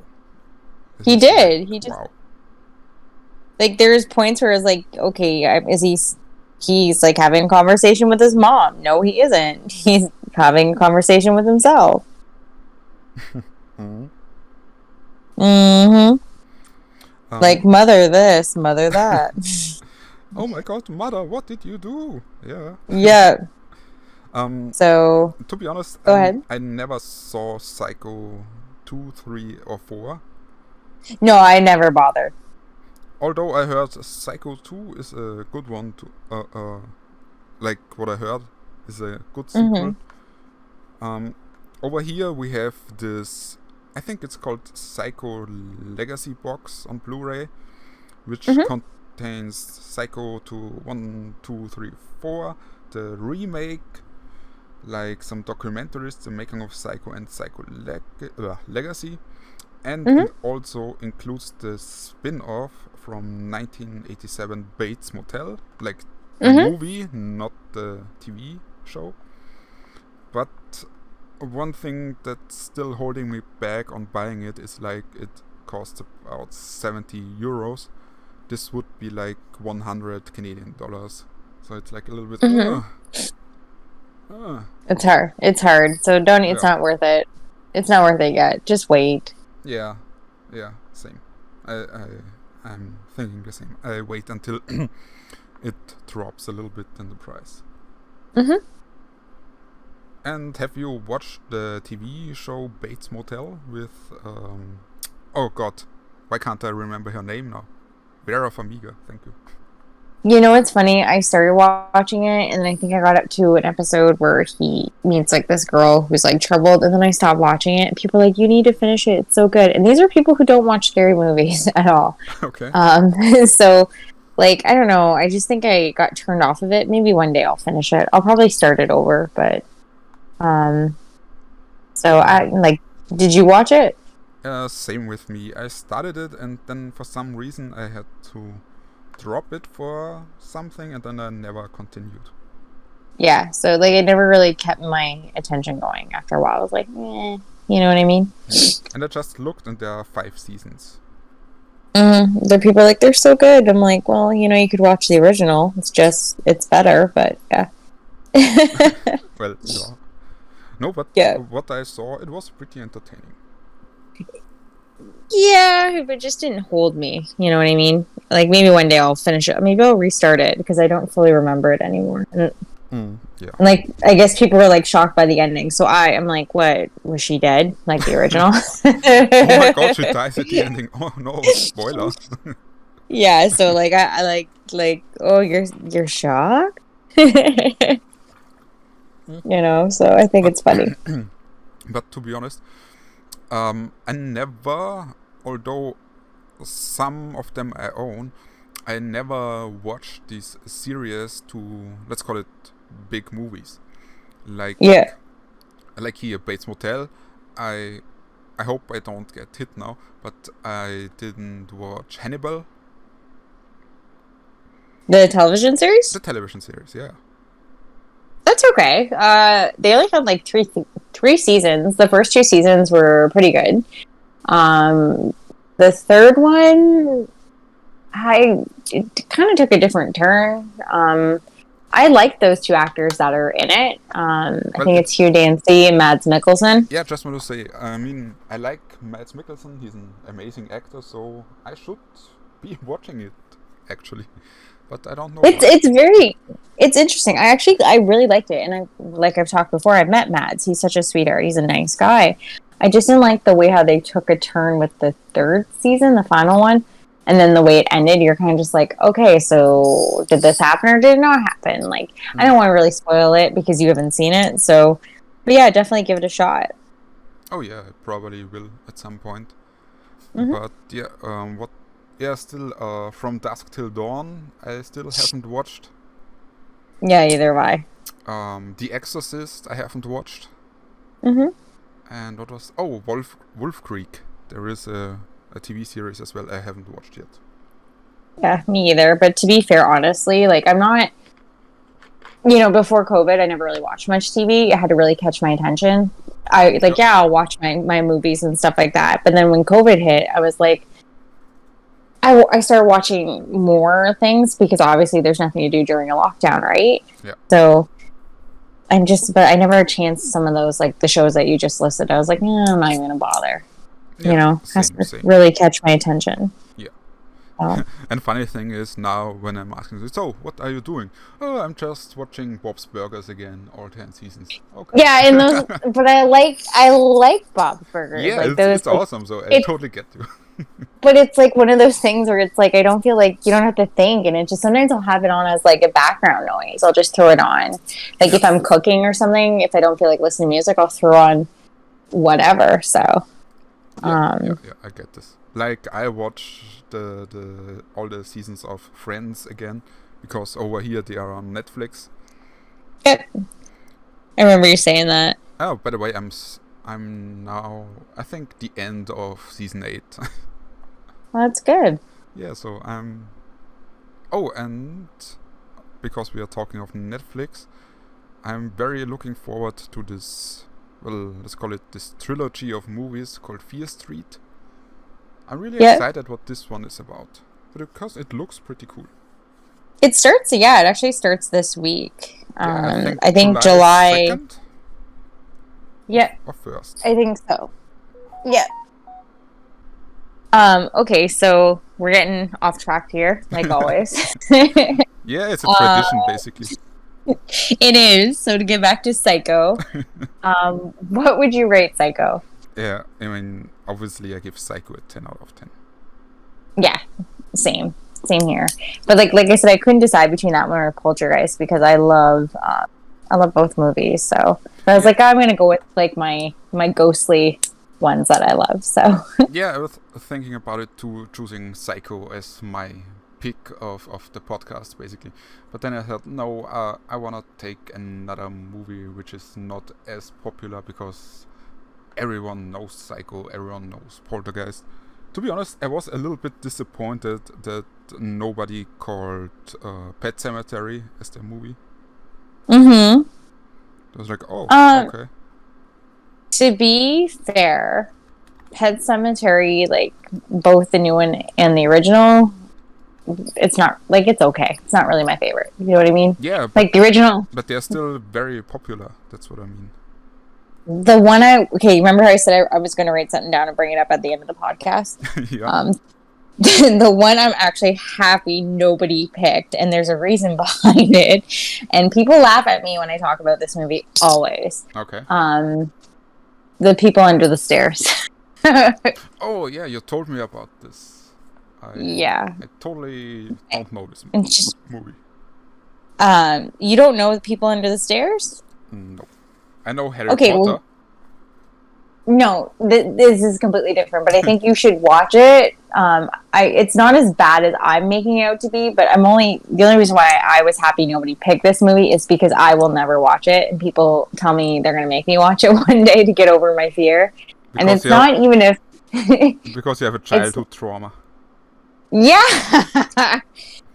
He did. He just wow. Like there's points where it's like, okay, he's like having a conversation with his mom. No, he isn't. He's having a conversation with himself. Like mother this, mother that. Oh my God, mother, what did you do? Yeah. Yeah. So to be honest, go ahead. I never saw Psycho 2, 3, or 4. No, I never bothered. Although I heard Psycho 2 is a good one to like what I heard is a good sequel. Over here we have this, I think it's called Psycho Legacy box on Blu-ray, which contains Psycho 1, 2, 3, 4, the remake, like some documentaries, the making of Psycho and Psycho Legacy, and it also includes the spin-off from 1987 Bates Motel, like the movie, not the TV show. But one thing that's still holding me back on buying it is like it costs about 70 euros. This would be like 100 Canadian dollars. So it's like a little bit. Mm-hmm. It's hard. It's hard. So don't. It's Yeah. not worth it. It's not worth it yet. Just wait. Yeah. Yeah. Same. I'm thinking the same. I wait until it drops a little bit in the price. Mm-hmm. And have you watched the TV show Bates Motel with oh god, why can't I remember her name now? Vera Farmiga, thank you. You know what's funny? I started watching it, and I think I got up to an episode where he meets like this girl who's like troubled, and then I stopped watching it. And people are like, "You need to finish it; it's so good." And these are people who don't watch scary movies at all. Okay. So like I don't know. I just think I got turned off of it. Maybe one day I'll finish it. I'll probably start it over, but so I like. Did you watch it? Same with me. I started it and then for some reason I had to drop it for something and then I never continued. Yeah. So like it never really kept my attention going. After a while, I was like, eh. You know what I mean? And I just looked and there are 5 seasons. The people are like, they're so good. I'm like, well, you could watch the original. It's better, but yeah. Well, yeah. No, but Yeah. what I saw, it was pretty entertaining. Yeah, but it just didn't hold me. You know what I mean? Like maybe one day I'll finish it. Maybe I'll restart it because I don't fully remember it anymore. Yeah. And like, I guess people were like shocked by the ending. So I'm like, what? Was she dead? Like the original? Oh my god, she dies at the ending. Oh no, spoiler. Yeah. So like, I like, oh, you're shocked. So I think it's funny. But to be honest, I never, although some of them I own, I never watched these series to, let's call it, big movies. Like Yeah. like here, Bates Motel. I hope I don't get hit now, but I didn't watch Hannibal, The television series? the television series. Yeah. That's okay. They only had like three seasons. The first 2 seasons were pretty good. The third one, it kind of took a different turn. I like those 2 actors that are in it. I think it's Hugh Dancy and Mads Mikkelsen. Yeah, just want to say, I mean, I like Mads Mikkelsen. He's an amazing actor, so I should be watching it actually. But I don't know. It's interesting. I really liked it, and like I've talked before, I've met Mads. He's such a sweetheart. He's a nice guy. I just didn't like the way how they took a turn with the 3rd season, the final one, and then the way it ended. You're kind of just like, okay, so did this happen or did it not happen? Like, I don't want to really spoil it because you haven't seen it. So, but yeah, definitely give it a shot. Oh yeah, I probably will at some point. Mm-hmm. But yeah, what? Yeah, still From Dusk Till Dawn. I still haven't watched. Yeah, either way. The Exorcist. I haven't watched. Mm-hmm. And what was? Oh, Wolf Creek. There is a TV series as well. I haven't watched yet. Yeah, me either. But to be fair, honestly, like I'm not. Before COVID, I never really watched much TV. It had to really catch my attention. I'll watch my movies and stuff like that. But then when COVID hit, I was like, I started watching more things because obviously there's nothing to do during a lockdown, right? Yeah. So but I never chanced some of those, like the shows that you just listed. I was like, I'm not even gonna bother. Yeah, has to really catch my attention. Yeah. Oh. And funny thing is now when I'm asking, so what are you doing? Oh, I'm just watching Bob's Burgers again, all 10 seasons. Okay. Yeah, and those, but I like Bob's Burgers. Yeah, like it's awesome. So I totally get you. But it's like one of those things where it's like I don't feel like you don't have to think, and it just sometimes I'll have it on as like a background noise. I'll just throw it on, like if I'm cooking or something. If I don't feel like listening to music, I'll throw on whatever. So, yeah, I get this. Like I watch the all the seasons of Friends again because over here they are on Netflix. Yep. I remember you saying that. Oh, by the way, I'm now I think the end of season 8. Well, that's good. Yeah, so I'm. Oh, and because we are talking of Netflix, I'm very looking forward to this well, let's call it this trilogy of movies called Fear Street. I'm really excited what this one is about, because it looks pretty cool. It starts, it actually starts this week. Yeah, I think July 2nd? Yeah. Or 1st? I think so. Yeah. Okay, so we're getting off track here, like always. Yeah, it's a tradition, basically. It is. So to get back to Psycho, what would you rate Psycho? Yeah, I mean, obviously I give Psycho a 10 out of 10. Yeah, same here. But like I said, I couldn't decide between that one or Poltergeist because I love both movies. So I was like, I'm gonna go with like my ghostly ones that I love. So yeah, I was thinking about it too, choosing Psycho as my pick of the podcast, basically. But then I thought, no, I wanna take another movie which is not as popular because everyone knows Psycho, everyone knows Poltergeist. To be honest, I was a little bit disappointed that nobody called Pet Sematary as their movie. Mm-hmm. I was like, oh, okay. To be fair, Pet Sematary, like both the new one and the original, it's not like it's okay. It's not really my favorite. You know what I mean? Yeah, like the original. But they're still very popular. That's what I mean. The one remember how I said I was going to write something down and bring it up at the end of the podcast? Yeah. The one I'm actually happy nobody picked, and there's a reason behind it. And people laugh at me when I talk about this movie always. Okay. The People Under the Stairs. Oh yeah, you told me about this. I totally don't know this movie. You don't know The People Under the Stairs? No. I know Harry Potter. Well, no, this is completely different, but I think you should watch it. It's not as bad as I'm making it out to be, but the only reason why I was happy nobody picked this movie is because I will never watch it, and people tell me they're going to make me watch it one day to get over my fear. Because and it's not even if... because you have a childhood trauma. Yeah!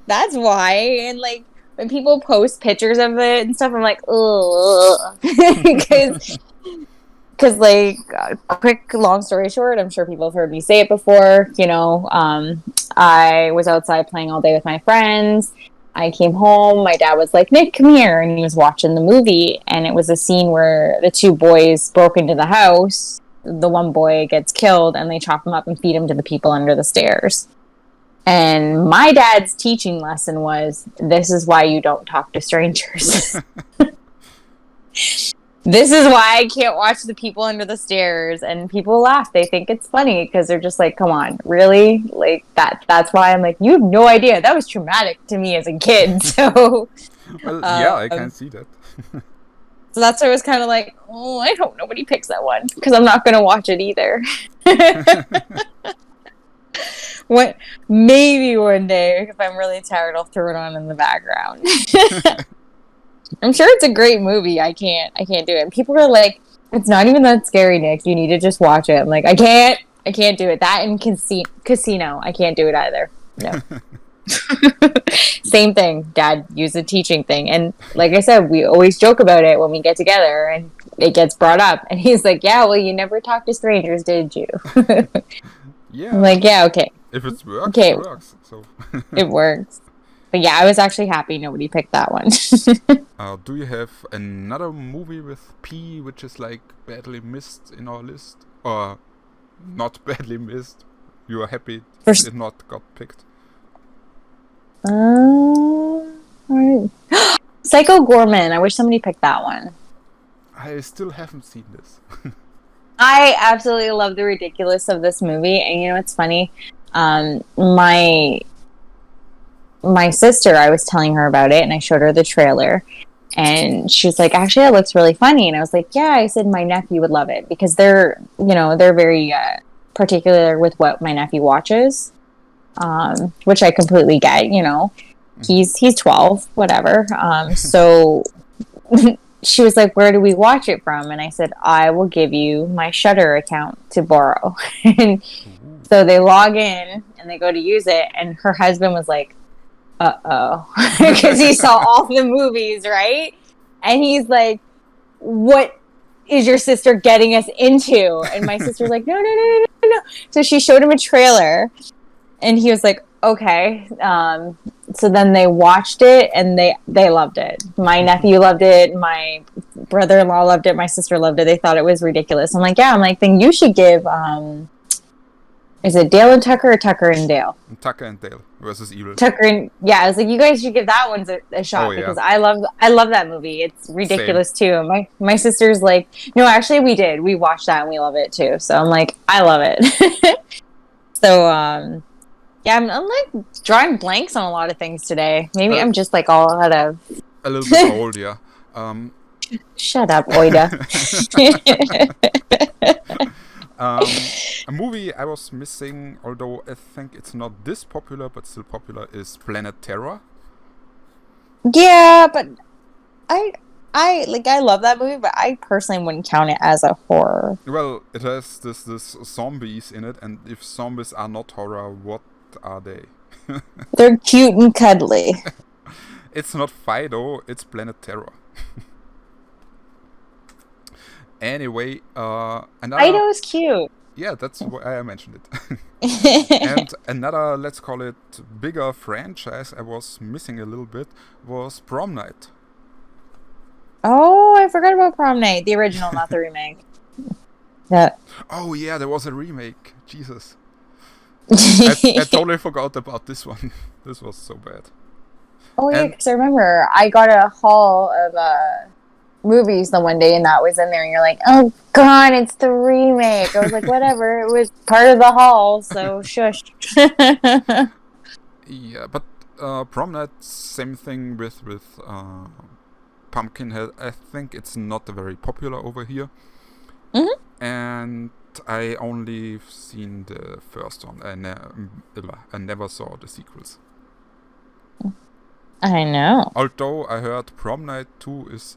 That's why, and like, when people post pictures of it and stuff, I'm like, ugh. Because, like, quick, long story short, I'm sure people have heard me say it before, you know, I was outside playing all day with my friends. I came home, my dad was like, Nick, come here, and he was watching the movie, and it was a scene where the two boys broke into the house, the one boy gets killed, and they chop him up and feed him to the people under the stairs. And my dad's teaching lesson was, this is why you don't talk to strangers. This is why I can't watch The People Under the Stairs. And people laugh. They think it's funny because they're just like, come on, really? Like, that's why I'm like, you have no idea. That was traumatic to me as a kid. So, well, yeah, I can see that. So that's why I was kind of like, oh, I hope nobody picks that one because I'm not going to watch it either. Maybe one day, if I'm really tired, I'll throw it on in the background. I'm sure it's a great movie. I can't do it. And people are like, it's not even that scary, Nick. You need to just watch it. I'm like, I can't do it. That and Casino. I can't do it either. No. Same thing. Dad used a teaching thing. And like I said, we always joke about it when we get together and it gets brought up. And he's like, yeah, well, you never talked to strangers, did you? Yeah. I'm like, yeah, okay. If it works, it works. So. It works. But yeah, I was actually happy nobody picked that one. Do you have another movie with P which is like badly missed in our list? Or not badly missed? You are happy it not got picked? Right. Psycho Goreman. I wish somebody picked that one. I still haven't seen this. I absolutely love the ridiculous of this movie. And you know what's funny? My sister, I was telling her about it and I showed her the trailer and she was like, actually, it looks really funny. And I was like, yeah, I said my nephew would love it because they're very particular with what my nephew watches, which I completely get, you know, he's 12, whatever. So she was like, where do we watch it from? And I said, I will give you my Shudder account to borrow. And so they log in and they go to use it. And her husband was like, uh-oh, because he saw all the movies, right? And he's like, what is your sister getting us into? And my sister's like, no, no, no, no, no, no. So she showed him a trailer, and he was like, okay. So then they watched it, and they loved it. My nephew loved it. My brother-in-law loved it. My sister loved it. They thought it was ridiculous. I'm like, yeah. I'm like, then you should give. Is it Dale and Tucker or Tucker and Dale? Tucker and Dale versus Evil. Tucker and I was like, you guys should give that one a shot because I love that movie. It's ridiculous too. My sister's like, no, actually we did. We watched that and we love it too. So I'm like, I love it. So yeah, I'm like drawing blanks on a lot of things today. Maybe I'm just like all out of a little bit old, yeah. Shut up, Oida. A movie I was missing, although I think it's not this popular, but still popular, is Planet Terror. Yeah, but I love that movie, but I personally wouldn't count it as a horror. Well, it has this zombies in it, and if zombies are not horror, what are they? They're cute and cuddly. It's not Fido, it's Planet Terror. Anyway, another... Fido's cute. Yeah, that's why I mentioned it. And another, let's call it, bigger franchise I was missing a little bit was Prom Night. Oh, I forgot about Prom Night. The original, not the remake. Yeah. Oh yeah, there was a remake. Jesus. I totally forgot about this one. This was so bad. Oh yeah, because I remember I got a haul of movies the one day and that was in there and you're like, oh god, it's the remake. I was like, whatever, it was part of the haul, so shush. Yeah, but Prom Night, same thing with Pumpkinhead. I think it's not very popular over here. Mm-hmm. And I only seen the first one. I never saw the sequels. I know. Although I heard Prom Night 2 is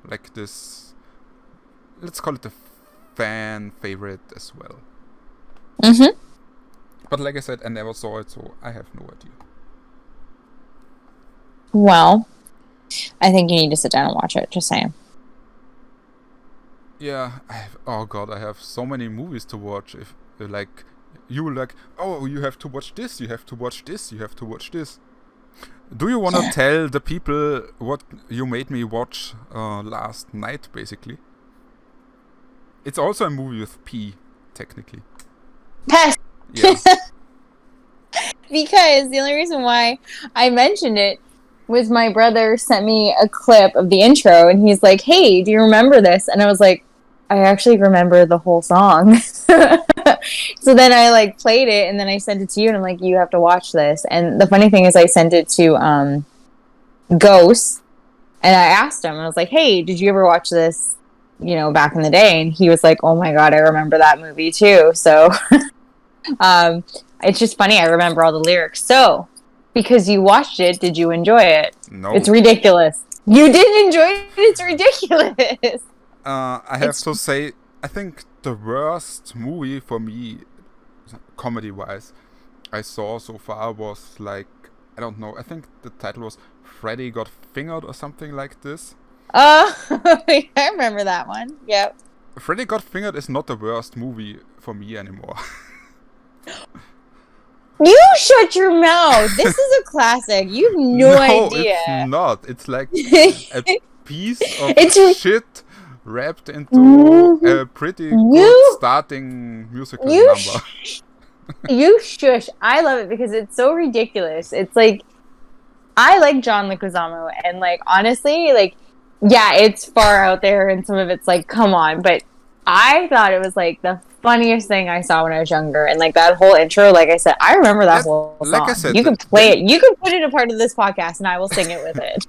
like this, let's call it a fan favorite as well. Mm-hmm. But like I said, I never saw it, so I have no idea. Well, I think you need to sit down and watch it, just saying. Yeah, I have so many movies to watch. If like you were like, oh, you have to watch this, you have to watch this, you have to watch this. Do you want to tell the people what you made me watch last night, basically? It's also a movie with P, technically. Pest! Yeah. Because the only reason why I mentioned it was my brother sent me a clip of the intro and he's like, hey, do you remember this? And I was like, I actually remember the whole song. So then I like played it and then I sent it to you and I'm like, you have to watch this. And the funny thing is I sent it to Ghost and I asked him, I was like, hey, did you ever watch this, back in the day? And he was like, oh my god, I remember that movie too. So it's just funny, I remember all the lyrics. So because you watched it, did you enjoy it? No. It's ridiculous. You didn't enjoy it? It's ridiculous. I have to say, I think the worst movie for me, comedy-wise, I saw so far was like, I don't know, I think the title was Freddy Got Fingered or something like this. Oh, I remember that one. Yep. Freddy Got Fingered is not the worst movie for me anymore. You shut your mouth. This is a classic. You have no idea. It's not. It's like a piece of shit wrapped into a pretty good starting musical number. You shush. I love it because it's so ridiculous. It's like, I like John Leguizamo and like, honestly, like, yeah, it's far out there and some of it's like, come on, but I thought it was like the funniest thing I saw when I was younger, and like that whole intro, like I said, I remember that whole song. Like I said, you can play it. You can put it a part of this podcast, and I will sing it with it.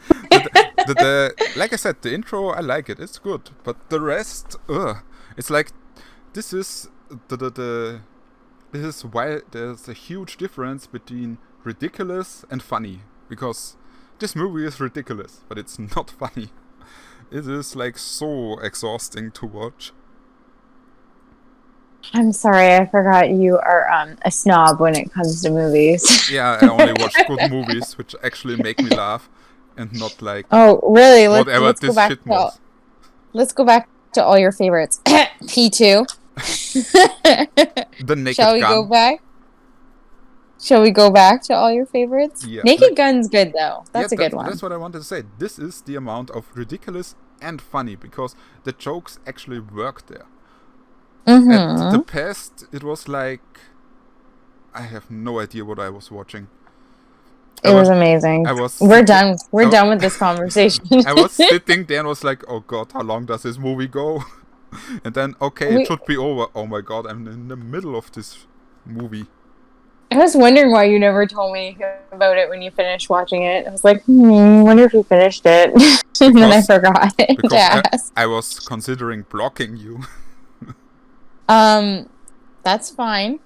Like I said, the intro, I like it. It's good, but the rest, it's like this is this is why there's a huge difference between ridiculous and funny, because this movie is ridiculous, but it's not funny. It is like so exhausting to watch. I'm sorry, I forgot you are a snob when it comes to movies. Yeah, I only watch good movies which actually make me laugh and not like oh really? Let's go back to to all your favorites. P2. The Naked Shall we Gun. go back? Shall we go back to all your favorites? Yeah, Naked Gun's good though. That's a good one. That's what I wanted to say. This is the amount of ridiculous and funny because the jokes actually work there. At the Pest, it was like I have no idea what I was watching. It was amazing. We're done. We're done with this conversation. I was sitting there and was like, oh god, how long does this movie go? And then, it should be over. Oh my god, I'm in the middle of this movie. I was wondering why you never told me about it when you finished watching it. I was like, wonder if you finished it. And then I forgot to ask. I was considering blocking you. That's fine.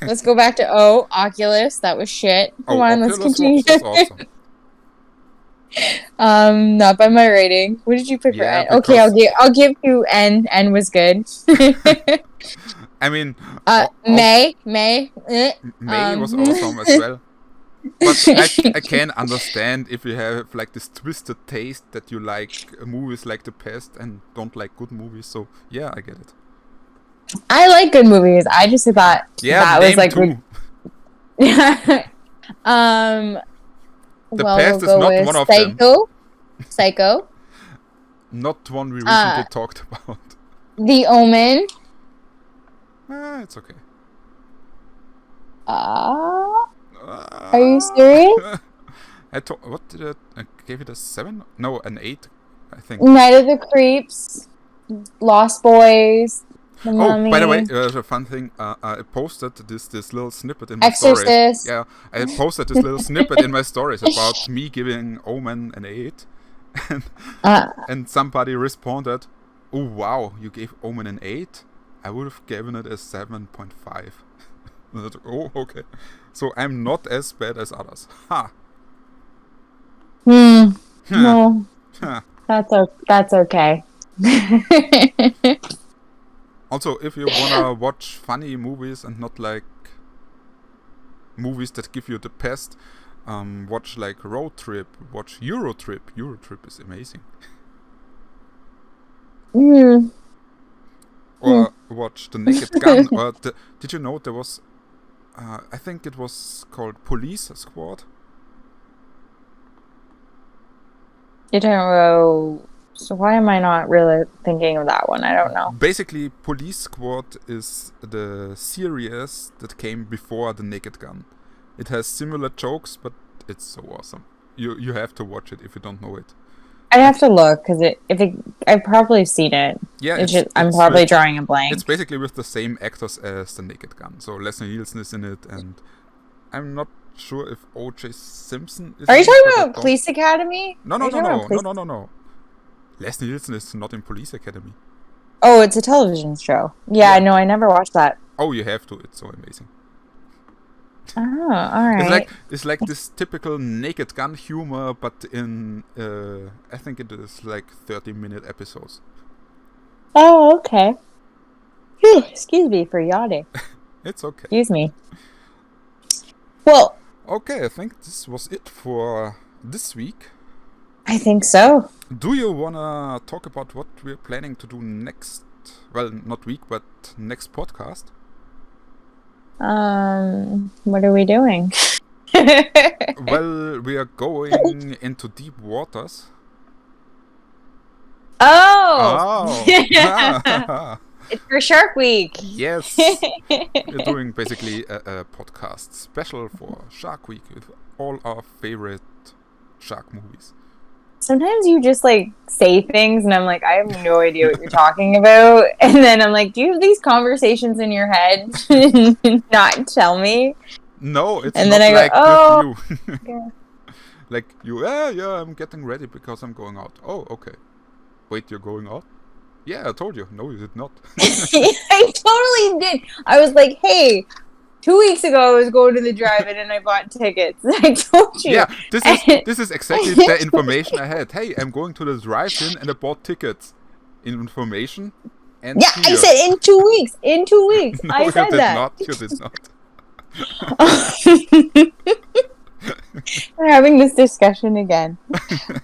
Let's go back to Oculus. That was shit. Come on, let's continue. Was awesome. Not by my rating. What did you pick for N? Okay, I'll give you N. N was good. I mean, May was awesome as well. But I can understand if you have like this twisted taste that you like movies like The Pest and don't like good movies. So yeah, I get it. I like good movies. I just thought that was like. The Pest is not one of them. Psycho. Not one we recently talked about. The Omen. It's okay. Are you serious? What did I gave it a 7? No, an 8, I think. Night of the Creeps, Lost Boys, The Mummy. By the way, there's a fun thing. I posted this little snippet in my stories. Exorcist. Yeah, I posted this little snippet in my stories about me giving Omen an 8, and somebody responded, "Oh wow, you gave Omen an 8? I would have given it a 7.5." Oh, okay. So I'm not as bad as others. Ha. No. That's okay. Also, if you wanna watch funny movies and not like movies that give you the pest, watch like Road Trip. Watch Eurotrip. Eurotrip is amazing. Or watch The Naked Gun. Or did you know there was? I think it was called Police Squad. You don't know. So why am I not really thinking of that one? I don't know. Basically, Police Squad is the series that came before The Naked Gun. It has similar jokes, but it's so awesome. You have to watch it if you don't know it. I'd have to look because I've probably seen it. Yeah, I'm probably drawing a blank. It's basically with the same actors as The Naked Gun. So Leslie Nielsen is in it, and I'm not sure if O.J. Simpson is. Are you talking about Police Academy? No. Leslie Nielsen is not in Police Academy. Oh, it's a television show. Yeah, no, I never watched that. Oh, you have to. It's so amazing. Oh, all right. It's like this typical Naked Gun humor, but in I think it is like 30-minute episodes. Oh, okay. Whew, excuse me for yawning. It's okay. Excuse me. Well. Okay, I think this was it for this week. I think so. Do you wanna talk about what we're planning to do next? Well, not week, but next podcast. What are we doing? Well, we are going into deep waters. Oh! It's for Shark Week. Yes. We're doing basically a podcast special for Shark Week with all our favorite shark movies. Sometimes you just like say things and I'm like, I have no idea what you're talking about. And then I'm like, do you have these conversations in your head and not tell me? No, it's and not then I like go, with you. Okay. Like you, yeah, I'm getting ready because I'm going out. Oh, okay. Wait, you're going out? Yeah, I told you. No, you did not. I totally did. I was like, hey, 2 weeks ago I was going to the drive-in and I bought tickets. I told you. Yeah, this is exactly the information I had. Hey, I'm going to the drive-in and I bought tickets. Information and yeah, I said in 2 weeks. In 2 weeks. No, I said that. You did not. We're having this discussion again.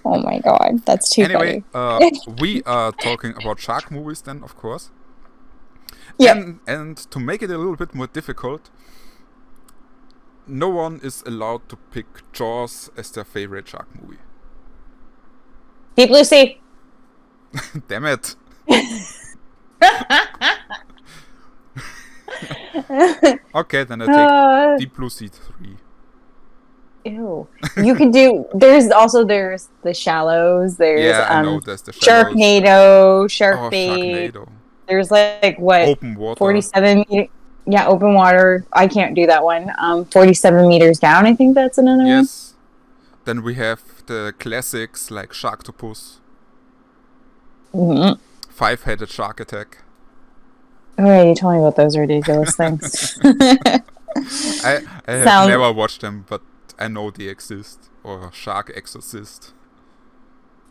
Oh my god, that's too Anyway, funny. we are talking about shark movies then, of course. Yep. And to make it a little bit more difficult, no one is allowed to pick Jaws as their favorite shark movie. Deep Blue Sea. Damn it. Okay, then I take Deep Blue Sea 3. Ew. You could do. There's the Shallows. There's Yeah, I know there's the Shallows. Sharknado, Oh, Sharkbait. Sharknado. There's like what? Open water. 47. Yeah, open water. I can't do that one. 47 meters down. I think that's another one. Yes. Then we have the classics like Sharktopus. Mm-hmm. Five-headed shark attack. Oh yeah, you told me about those ridiculous things. I have never watched them, but I know they exist. Or Shark Exorcist.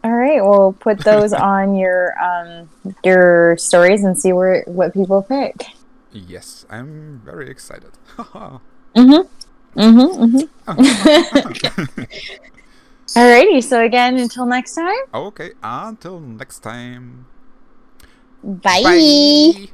All right, well, put those on your stories and see what people pick. Yes, I'm very excited. Alrighty, so again, until next time. Okay, until next time. Bye. Bye.